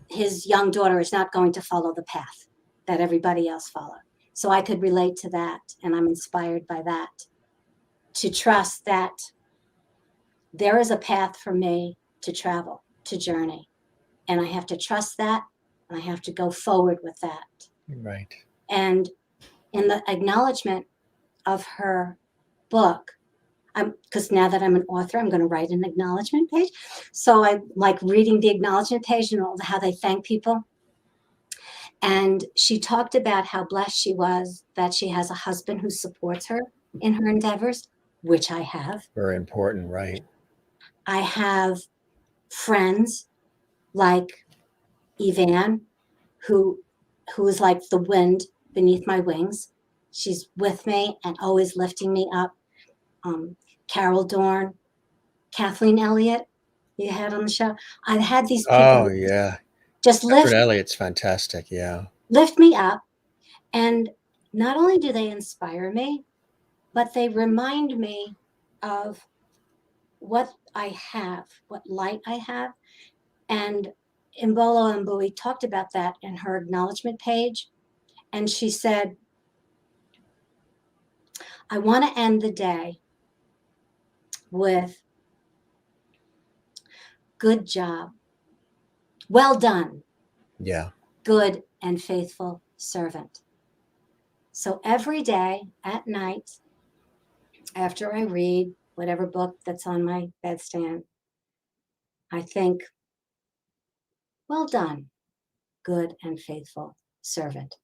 his young daughter is not going to follow the path that everybody else followed. So I could relate to that, and I'm inspired by that, to trust that there is a path for me to travel, to journey. And I have to trust that, and I have to go forward with that. Right. And in the acknowledgement of her book, because now that I'm an author, I'm going to write an acknowledgement page. So I like reading the acknowledgement page and all how they thank people. And she talked about how blessed she was that she has a husband who supports her in her endeavors, which I have. Very important, right? I have friends like Evan, who is like the wind beneath my wings. She's with me and always lifting me up. Carol Dorn, Kathleen Elliott, you had on the show. I've had these people. Oh, yeah. Just Catherine Elliott's fantastic. Yeah. Lift me up. And not only do they inspire me, but they remind me of what I have, what light I have. And Mbolo Mbui talked about that in her acknowledgement page. And she said, I want to end the day with good job. Well done. Yeah. Good and faithful servant. So every day at night, after I read whatever book that's on my bedstand, I think, well done, good and faithful servant.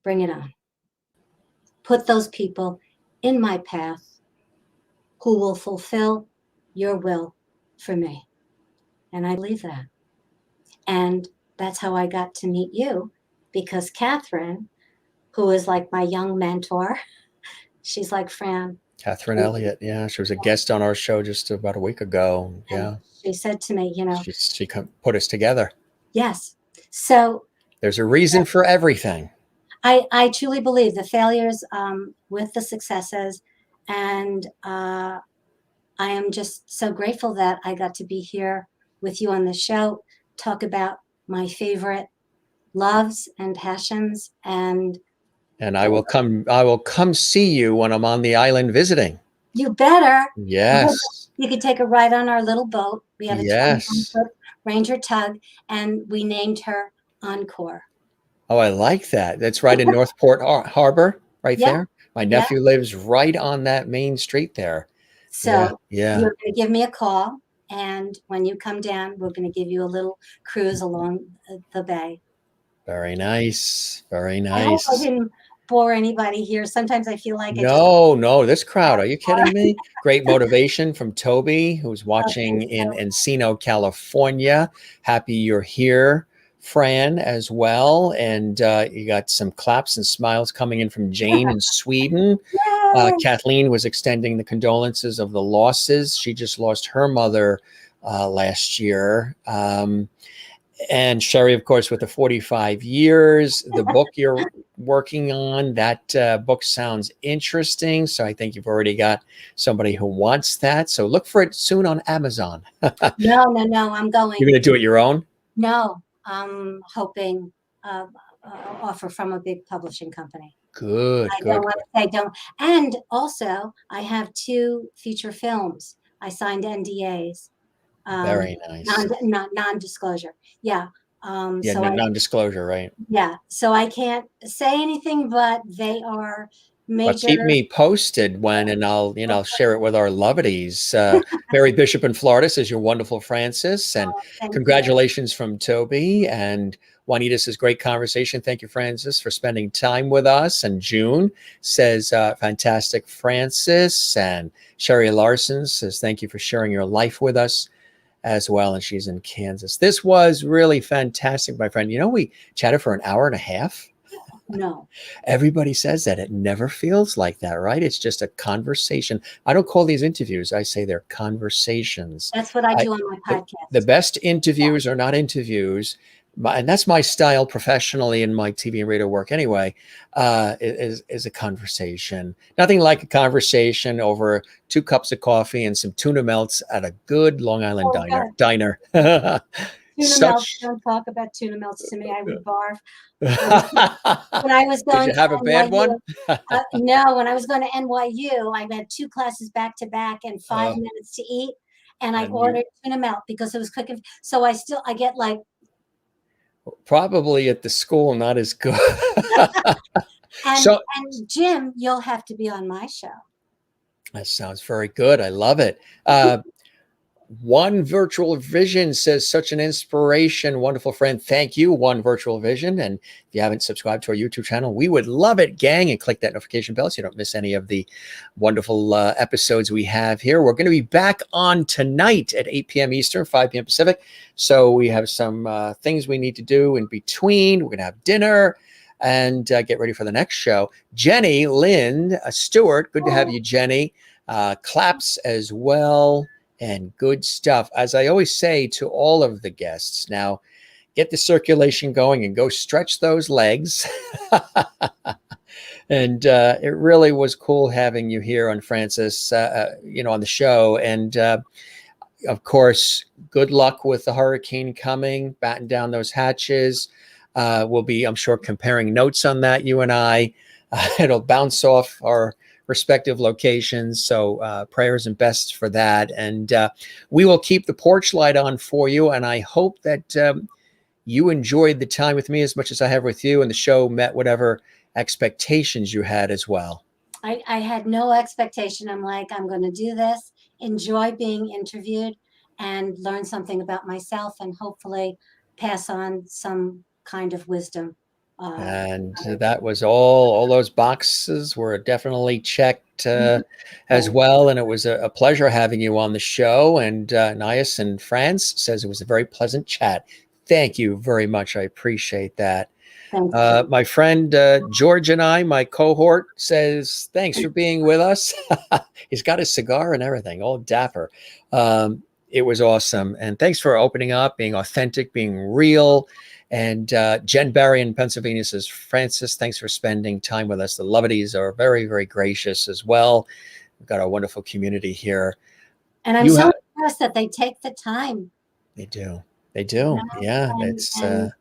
Bring it on. Put those people in my path who will fulfill your will for me. And I believe that. And that's how I got to meet you, because Catherine, who is like my young mentor, she's like Fran. Catherine Elliott. Yeah. She was a guest on our show just about a week ago. Yeah. And she said to me, she put us together. Yes. So there's a reason for everything. I truly believe the failures with the successes. And I am just so grateful that I got to be here with you on the show, talk about my favorite loves and passions. And I will come see you when I'm on the island visiting. You better. Yes. You could take a ride on our little boat. We have a 21-foot Ranger tug, and we named her Encore. Oh, I like that. That's right in Northport Harbor, right there. My nephew lives right on that main street there. So yeah. You're going to give me a call, and when you come down, we're going to give you a little cruise along the bay. Very nice. Very nice. I hope I didn't bore anybody here. Sometimes I feel like no, this crowd. Are you kidding me? Great motivation from Toby, who's watching in Encino, California. Happy you're here, Fran, as well. And you got some claps and smiles coming in from Jane in Sweden. Kathleen was extending the condolences of the losses. She just lost her mother last year. And Sherry, of course, with the 45 years, the book you're working on, that book sounds interesting. So I think you've already got somebody who wants that. So look for it soon on Amazon. No, I'm going. You're going to do it your own? No, I'm hoping offer from a big publishing company. Good. I don't want to say don't. And also, I have 2 feature films. I signed NDAs. Very nice. Non-disclosure. Yeah. Non-disclosure, right? Yeah. So I can't say anything, but they are major. But keep me posted and I'll share it with our Levities. Mary Bishop in Florida says you're wonderful, Francis, and congratulations from Toby. And Juanita says great conversation. Thank you, Francis, for spending time with us. And June says fantastic, Francis. And Sherry Larson says thank you for sharing your life with us as well, and she's in Kansas. This was really fantastic, my friend. We chatted for an hour and a half. No. Everybody says that. It never feels like that, right? It's just a conversation. I don't call these interviews. I say they're conversations. That's what I I- do on my podcast. The best interviews are not interviews. And that's my style professionally in my TV and radio work anyway, is a conversation. Nothing like a conversation over 2 cups of coffee and some tuna melts at a good Long Island Oh, God. diner. Tuna melts. Such. Don't talk about tuna melts to me. I would barf. Did When I was going you to have a bad NYU, one? no, when I was going to NYU, I had 2 classes back to back and 5 minutes to eat. And I And you- ordered tuna melt because it was quick. So I get like, Probably at the school, not as good. and So Jim, you'll have to be on my show. that sounds very good. I love it. One Virtual Vision says, such an inspiration, wonderful friend. Thank you, One Virtual Vision. And if you haven't subscribed to our YouTube channel, we would love it, gang. And click that notification bell so you don't miss any of the wonderful episodes we have here. We're going to be back on tonight at 8 p.m. Eastern, 5 p.m. Pacific. So we have some things we need to do in between. We're going to have dinner and get ready for the next show. Jenny Lynn Stewart, good to have you, Jenny. Claps as well. And good stuff. As I always say to all of the guests, now get the circulation going and go stretch those legs. And it really was cool having you here on Francis, on the show. And of course, good luck with the hurricane coming, batten down those hatches. We'll be, I'm sure, comparing notes on that, you and I. It'll bounce off our respective locations. So prayers and best for that. And we will keep the porch light on for you. And I hope that you enjoyed the time with me as much as I have with you, and the show met whatever expectations you had as well. I had no expectation. I'm like, I'm going to do this, enjoy being interviewed, and learn something about myself, and hopefully pass on some kind of wisdom. And that was all those boxes were definitely checked as well. And it was a pleasure having you on the show. And Nias in France says it was a very pleasant chat. Thank you very much. I appreciate that. My friend George and I, my cohort, says, thanks for being with us. He's got his cigar and everything, all dapper. It was awesome. And thanks for opening up, being authentic, being real. And Jen Barry in Pennsylvania says, Francis, thanks for spending time with us. The Levities are very, very gracious as well. We've got a wonderful community here. And I'm so impressed that they take the time. They do. They do. Yeah. It's an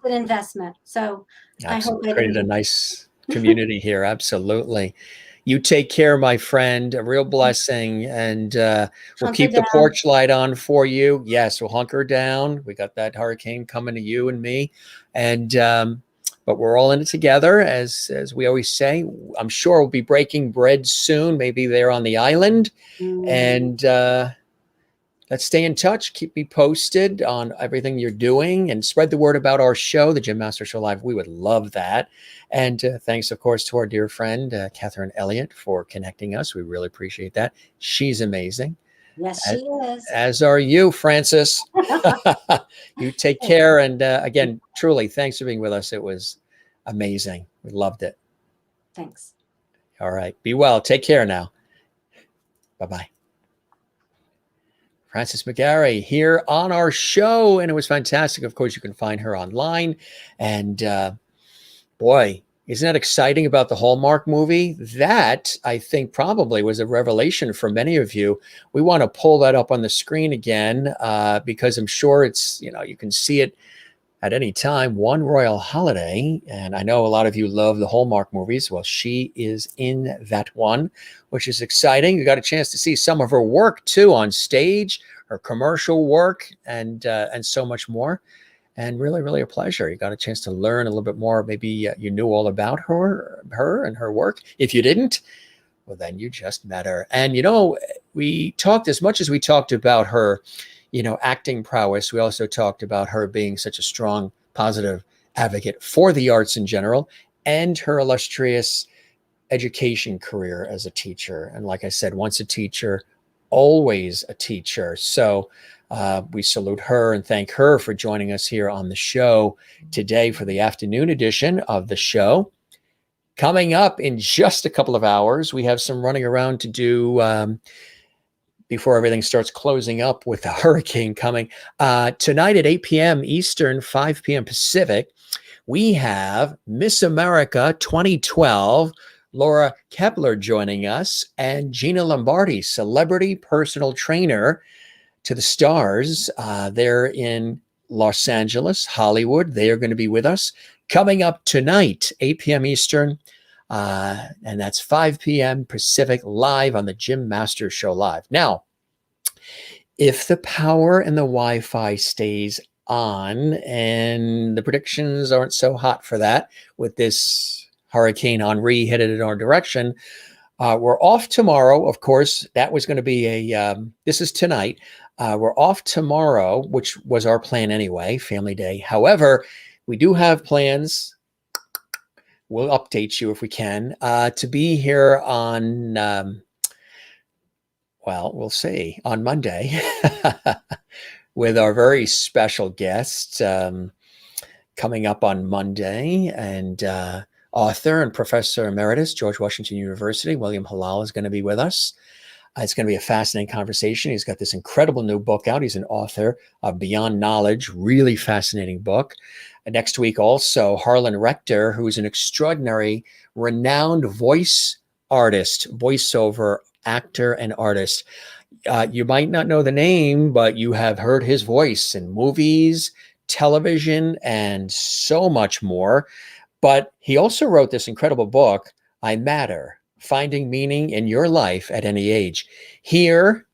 investment. So I hope it created a nice community here. Absolutely. You take care, my friend. A real blessing. And we'll keep the porch light on for you. Yes, we'll hunker down. We got that hurricane coming to you and me. And but we're all in it together, as we always say. I'm sure we'll be breaking bread soon, maybe there on the island. And let's stay in touch. Keep me posted on everything you're doing, and spread the word about our show, the Jim Master Show Live. We would love that. And thanks, of course, to our dear friend, Catherine Elliott, for connecting us. We really appreciate that. She's amazing. Yes, she is. As are you, Francis. You take care. And again, truly, thanks for being with us. It was amazing. We loved it. Thanks. All right. Be well. Take care now. Bye-bye. Francis McGarry here on our show, and it was fantastic. Of course, you can find her online. And boy, isn't that exciting about the Hallmark movie? That, I think, probably was a revelation for many of you. We want to pull that up on the screen again because I'm sure it's, you can see it at any time. One Royal Holiday. And I know a lot of you love the Hallmark movies. Well, she is in that one, which is exciting. You got a chance to see some of her work too on stage, her commercial work, and so much more. And really, really a pleasure. You got a chance to learn a little bit more. Maybe you knew all about her and her work. If you didn't, well, then you just met her. And, we talked, as much as we talked about her, acting prowess, we also talked about her being such a strong, positive advocate for the arts in general, and her illustrious education career as a teacher. And like I said, once a teacher, always a teacher. So We salute her and thank her for joining us here on the show today for the afternoon edition of the show. Coming up in just a couple of hours, we have some running around to do before everything starts closing up with the hurricane coming. Tonight at 8 p.m. Eastern, 5 p.m. Pacific, we have Miss America 2012, Laura Kepler joining us, and Gina Lombardi, celebrity personal trainer to the stars. They're in Los Angeles, Hollywood. They are going to be with us. Coming up tonight, 8 p.m. Eastern, and that's 5 p.m. Pacific, live on the Jim Masters Show Live. Now, if the power and the Wi-Fi stays on, and the predictions aren't so hot for that with this Hurricane Henri headed in our direction, we're off tomorrow. Of course, that was going to be this is tonight. We're off tomorrow, which was our plan anyway, family day. However, we do have plans. We'll update you if we can, to be here on, we'll see, on Monday with our very special guest coming up on Monday. And author and professor emeritus, George Washington University, William Halal, is going to be with us. It's going to be a fascinating conversation. He's got this incredible new book out. He's an author of Beyond Knowledge, really fascinating book. Next week also, Harlan Rector, who is an extraordinary, renowned voice artist, voiceover actor and artist. You might not know the name, but you have heard his voice in movies, television, and so much more. But he also wrote this incredible book, I Matter, Finding Meaning in Your Life at Any Age. Here,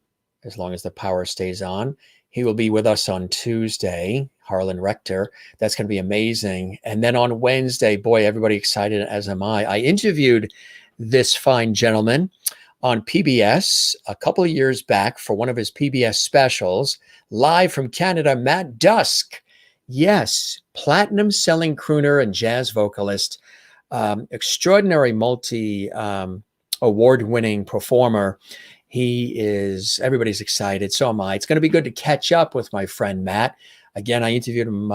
as long as the power stays on, he will be with us on Tuesday, Harlan Rector. That's going to be amazing. And then on Wednesday, boy, everybody excited, as am I. I interviewed this fine gentleman on PBS a couple of years back for one of his PBS specials, live from Canada, Matt Dusk. Yes, platinum selling crooner and jazz vocalist, extraordinary award-winning performer. He is, everybody's excited. So am I. It's going to be good to catch up with my friend Matt. Again, I interviewed him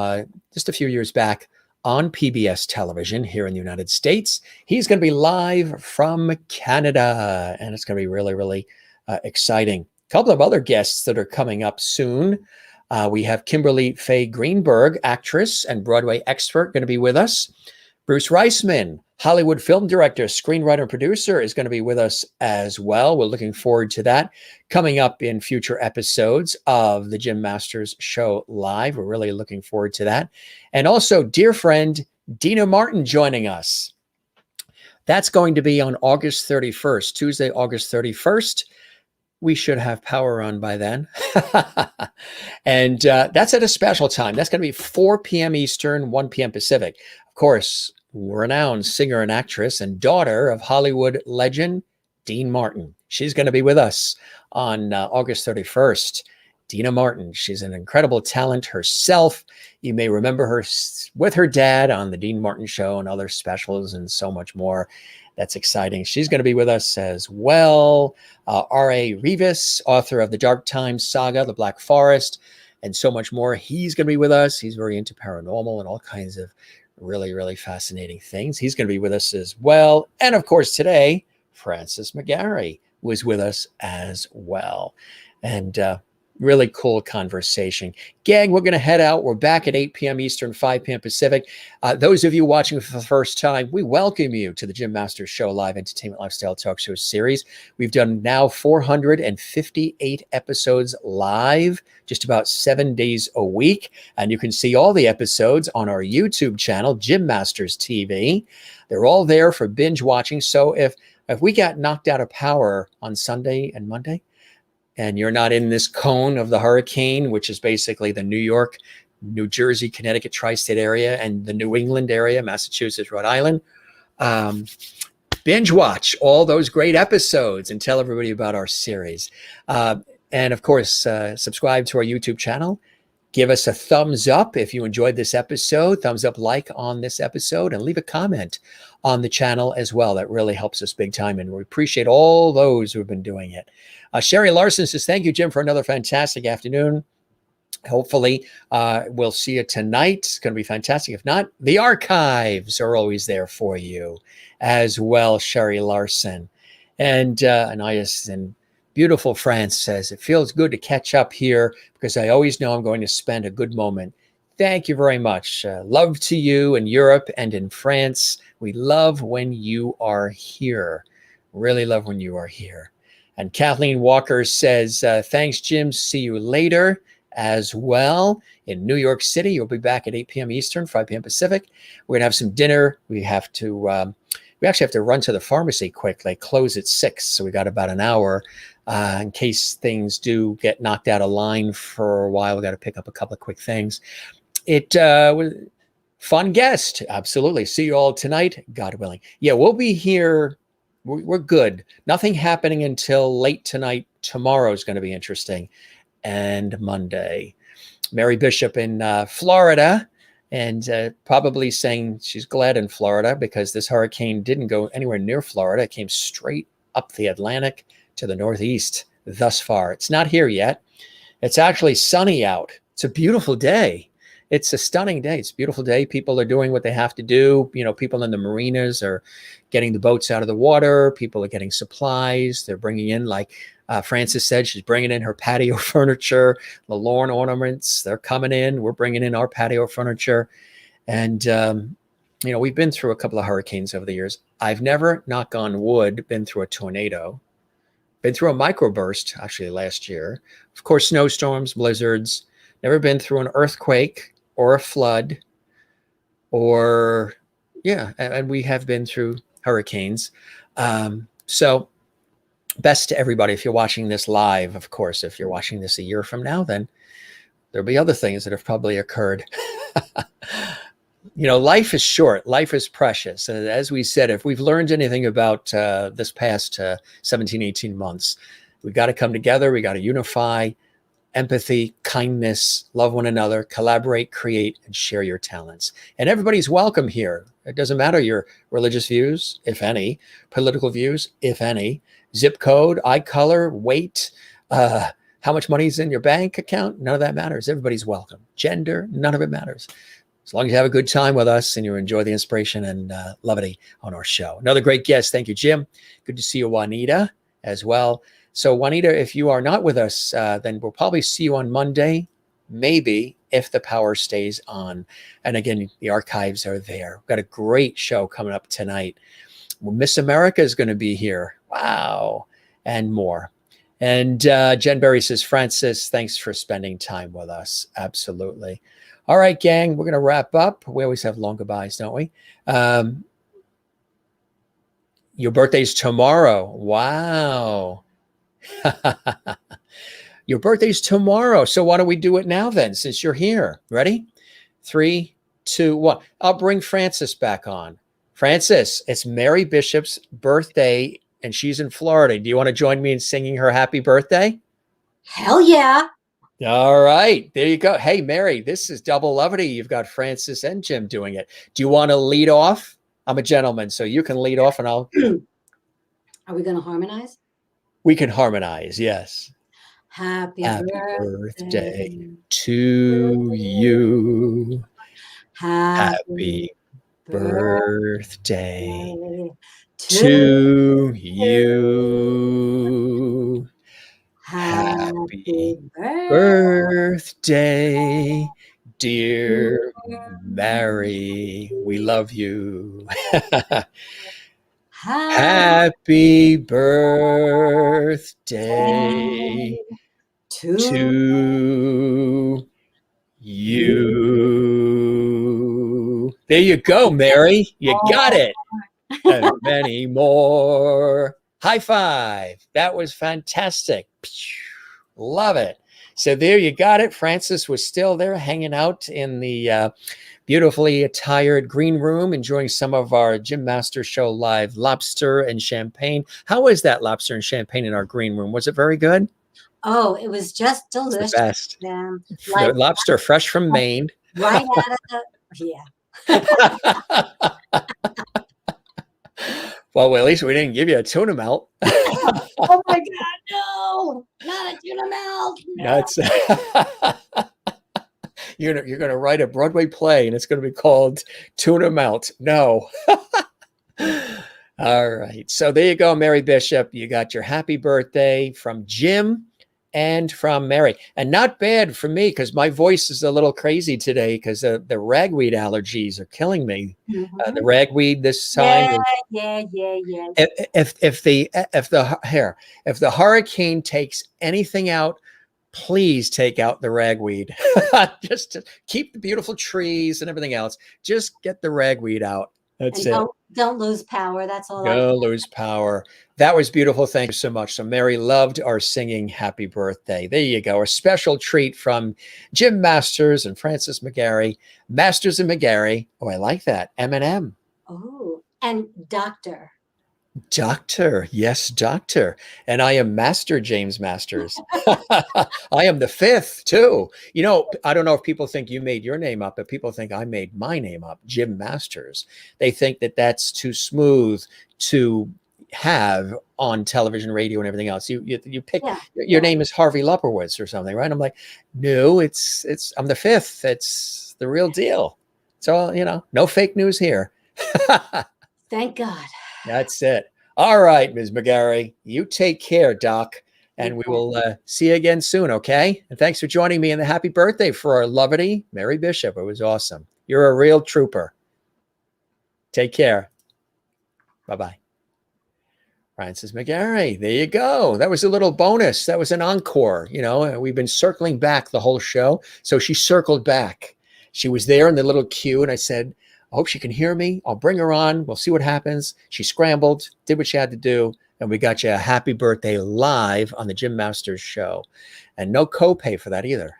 just a few years back on PBS television here in the United States. He's going to be live from Canada, and it's going to be really, really exciting. A couple of other guests that are coming up soon. We have Kimberly Faye Greenberg, actress and Broadway expert, going to be with us. Bruce Reisman, Hollywood film director, screenwriter, and producer, is going to be with us as well. We're looking forward to that coming up in future episodes of the Jim Masters Show Live. We're really looking forward to that. And also, dear friend Dina Martin joining us. That's going to be on August 31st, Tuesday, August 31st. We should have power on by then. And that's at a special time. That's going to be 4 p.m. Eastern, 1 p.m. Pacific. Of course, renowned singer and actress and daughter of Hollywood legend Dean Martin. She's going to be with us on August 31st. Dina Martin. She's an incredible talent herself. You may remember her with her dad on the Dean Martin Show and other specials and so much more. That's exciting. She's going to be with us as well. R.A. Rivas, author of the Dark Times saga, The Black Forest, and so much more. He's going to be with us. He's very into paranormal and all kinds of really, really fascinating things. He's going to be with us as well. And of course, today, Francis McGarry was with us as well. And really cool conversation. Gang, we're going to head out. We're back at 8 p.m. Eastern, 5 p.m. Pacific. Those of you watching for the first time, we welcome you to the Jim Masters Show Live Entertainment Lifestyle Talk Show series. We've done now 458 episodes live, just about 7 days a week. And you can see all the episodes on our YouTube channel, Jim Masters TV. They're all there for binge watching. So if we got knocked out of power on Sunday and Monday, and you're not in this cone of the hurricane, which is basically the New York, New Jersey, Connecticut, tri-state area, and the New England area, Massachusetts, Rhode Island, binge watch all those great episodes and tell everybody about our series. And of course, subscribe to our YouTube channel. Give us a thumbs up if you enjoyed this episode, thumbs up like on this episode, and leave a comment on the channel as well. That really helps us big time, and we appreciate all those who have been doing it. Sherry Larson says, thank you, Jim, for another fantastic afternoon. Hopefully, we'll see you tonight. It's going to be fantastic. If not, the archives are always there for you as well, Sherry Larson. And Anais in beautiful France says, it feels good to catch up here because I always know I'm going to spend a good moment. Thank you very much. Love to you in Europe and in France. We love when you are here. Really love when you are here. And Kathleen Walker says, thanks, Jim. See you later as well in New York City. You'll be back at 8 p.m. Eastern, 5 p.m. Pacific. We're going to have some dinner. We actually have to run to the pharmacy quick. They close at 6, so we got about an hour in case things do get knocked out of line for a while. We got to pick up a couple of quick things. It was fun guest. Absolutely. See you all tonight, God willing. Yeah, we'll be here. We're good. Nothing happening until late tonight. Tomorrow is going to be interesting. And Monday. Mary Bishop in Florida, and probably saying she's glad in Florida because this hurricane didn't go anywhere near Florida. It came straight up the Atlantic to the northeast thus far. It's not here yet. It's actually sunny out. It's a beautiful day. It's a stunning day. It's a beautiful day. People are doing what they have to do. You know, people in the marinas are getting the boats out of the water. People are getting supplies. They're bringing in, like Frances said, she's bringing in her patio furniture, the lawn ornaments. They're coming in. We're bringing in our patio furniture. And, you know, we've been through a couple of hurricanes over the years. I've never, knock on wood, been through a tornado. Been through a microburst, actually, last year. Of course, snowstorms, blizzards. Never been through an earthquake or a flood or, yeah, and we have been through hurricanes. So best to everybody. If you're watching this live, of course, if you're watching this a year from now, then there'll be other things that have probably occurred. You know, life is short. Life is precious. And as we said, if we've learned anything about this past 17, 18 months, we got to come together. We got to unify. Empathy, kindness, love one another, collaborate, create, and share your talents. And everybody's welcome here. It doesn't matter your religious views, if any, political views, if any, zip code, eye color, weight, how much money's in your bank account. None of that matters. Everybody's welcome. Gender, none of it matters. As long as you have a good time with us and you enjoy the inspiration and levity on our show. Another great guest. Thank you, Jim. Good to see you, Juanita, as well. So, Juanita, if you are not with us, then we'll probably see you on Monday, maybe, if the power stays on. And again, the archives are there. We've got a great show coming up tonight. Well, Miss America is going to be here. Wow. And more. And Jen Berry says, Francis, thanks for spending time with us. Absolutely. All right, gang, we're going to wrap up. We always have long goodbyes, don't we? Your birthday's tomorrow. Wow. Your birthday's tomorrow. So why don't we do it now then, since you're here? Ready? 3, 2, 1. I'll bring Frances back on. Frances, it's Mary Bishop's birthday, and she's in Florida. Do you want to join me in singing her happy birthday? Hell yeah. All right. There you go. Hey, Mary, this is double levity. You've got Frances and Jim doing it. Do you want to lead off? I'm a gentleman, so you can lead off and I'll... Are we going to harmonize? We can harmonize, yes. Happy birthday to you. Happy birthday to you. Happy birthday, dear Mary. We love you. Happy birthday to you. There you go, Mary. You got it. And many more. High five. That was fantastic. Love it. So there you got it. Frances was still there hanging out in the beautifully attired green room, enjoying some of our Jim Master Show live lobster and champagne. How was that lobster and champagne in our green room? Was it very good? Oh, it was just delicious. The best. Like, lobster fresh from Maine. Right out of the, yeah. Well, at least we didn't give you a tuna melt. Oh my God, no, not a tuna melt. No. You're gonna write a Broadway play and it's gonna be called Tuna Melt. No. All right. So there you go, Mary Bishop. You got your happy birthday from Jim and from Mary. And not bad for me because my voice is a little crazy today because the ragweed allergies are killing me. The ragweed this time. Yeah. If the hurricane takes anything out, please take out the ragweed. Just to keep the beautiful trees and everything else. Just get the ragweed out. That's And it. don't lose power. That's all. Go lose power. That was beautiful. Thank you so much. So Mary loved our singing happy birthday. There you go. A special treat from Jim Masters and Francis McGarry. Masters and McGarry. Oh, I like that. M&M. Oh, and Doctor. Doctor. Yes, doctor. And I am Master James Masters. I am the fifth too. You know, I don't know if people think you made your name up, but people think I made my name up, Jim Masters. They think that that's too smooth to have on television, radio, and everything else. You pick your name is Harvey Lupperwitz or something, right? I'm like, no, it's I'm the fifth. It's the real deal. So, no fake news here. Thank God. That's it. All right, Ms. McGarry, you take care, Doc, and we will see you again soon, okay? And thanks for joining me in the happy birthday for our Levity, Mary Bishop. It was awesome. You're a real trooper. Take care. Bye-bye. Francis McGarry, there you go. That was a little bonus. That was an encore. We've been circling back the whole show. So she circled back. She was there in the little queue, and I said, I hope she can hear me. I'll bring her on. We'll see what happens. She scrambled, did what she had to do, and we got you a happy birthday live on the Jim Masters show. And no copay for that either.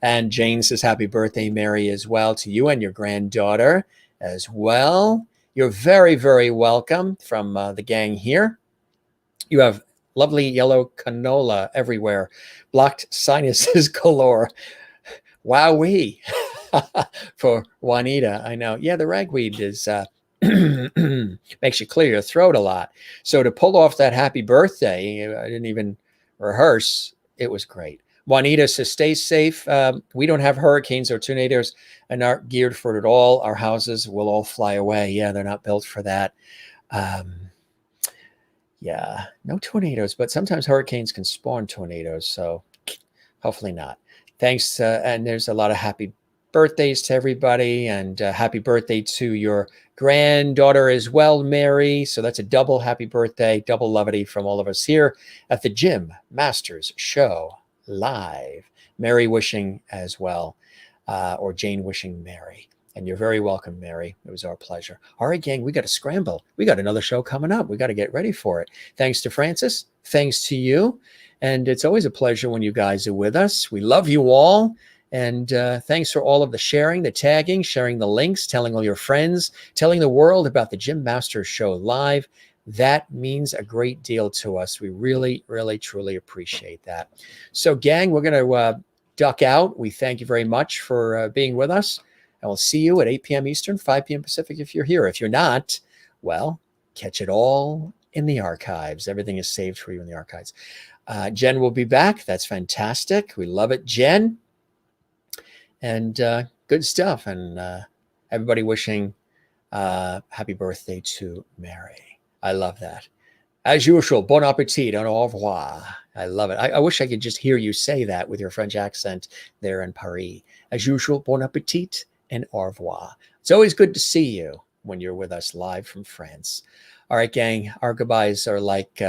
And Jane says happy birthday, Mary, as well to you and your granddaughter as well. You're very, very welcome from the gang here. You have lovely yellow canola everywhere. Blocked sinuses galore. Wowee. For Juanita, I know. Yeah, the ragweed is makes you clear your throat a lot. So to pull off that happy birthday, I didn't even rehearse. It was great. Juanita says, stay safe. We don't have hurricanes or tornadoes and aren't geared for it at all. Our houses will all fly away. Yeah, they're not built for that. Yeah, no tornadoes, but sometimes hurricanes can spawn tornadoes. So hopefully not. Thanks. And there's a lot of happy birthdays to everybody, and happy birthday to your granddaughter as well, Mary. So that's a double happy birthday, double Levity from all of us here at the Jim Masters Show live. Mary wishing as well, or Jane wishing Mary. And you're very welcome, Mary. It was our pleasure. All right, gang, we got to scramble. We got another show coming up. We got to get ready for it. Thanks to Francis. Thanks to you. And it's always a pleasure when you guys are with us. We love you all. And thanks for all of the sharing, the tagging, sharing the links, telling all your friends, telling the world about the Jim Masters Show live. That means a great deal to us. We really, really, truly appreciate that. So, gang, we're going to duck out. We thank you very much for being with us. And we'll see you at 8 p.m. Eastern, 5 p.m. Pacific if you're here. If you're not, well, catch it all in the archives. Everything is saved for you in the archives. Jen will be back. That's fantastic. We love it, Jen. And good stuff. And everybody wishing happy birthday to Mary. I love that. As usual, bon appetit and au revoir. I love it. I wish I could just hear you say that with your French accent there in Paris. As usual, bon appetit and au revoir. It's always good to see you when you're with us live from France. All right, gang, our goodbyes are like,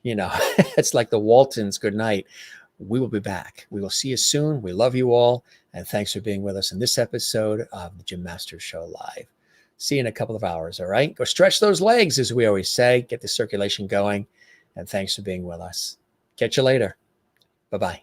it's like the Waltons good night. We will be back. We will see you soon. We love you all. And thanks for being with us in this episode of the Jim Masters Show Live. See you in a couple of hours, all right? Go stretch those legs, as we always say. Get the circulation going. And thanks for being with us. Catch you later. Bye-bye.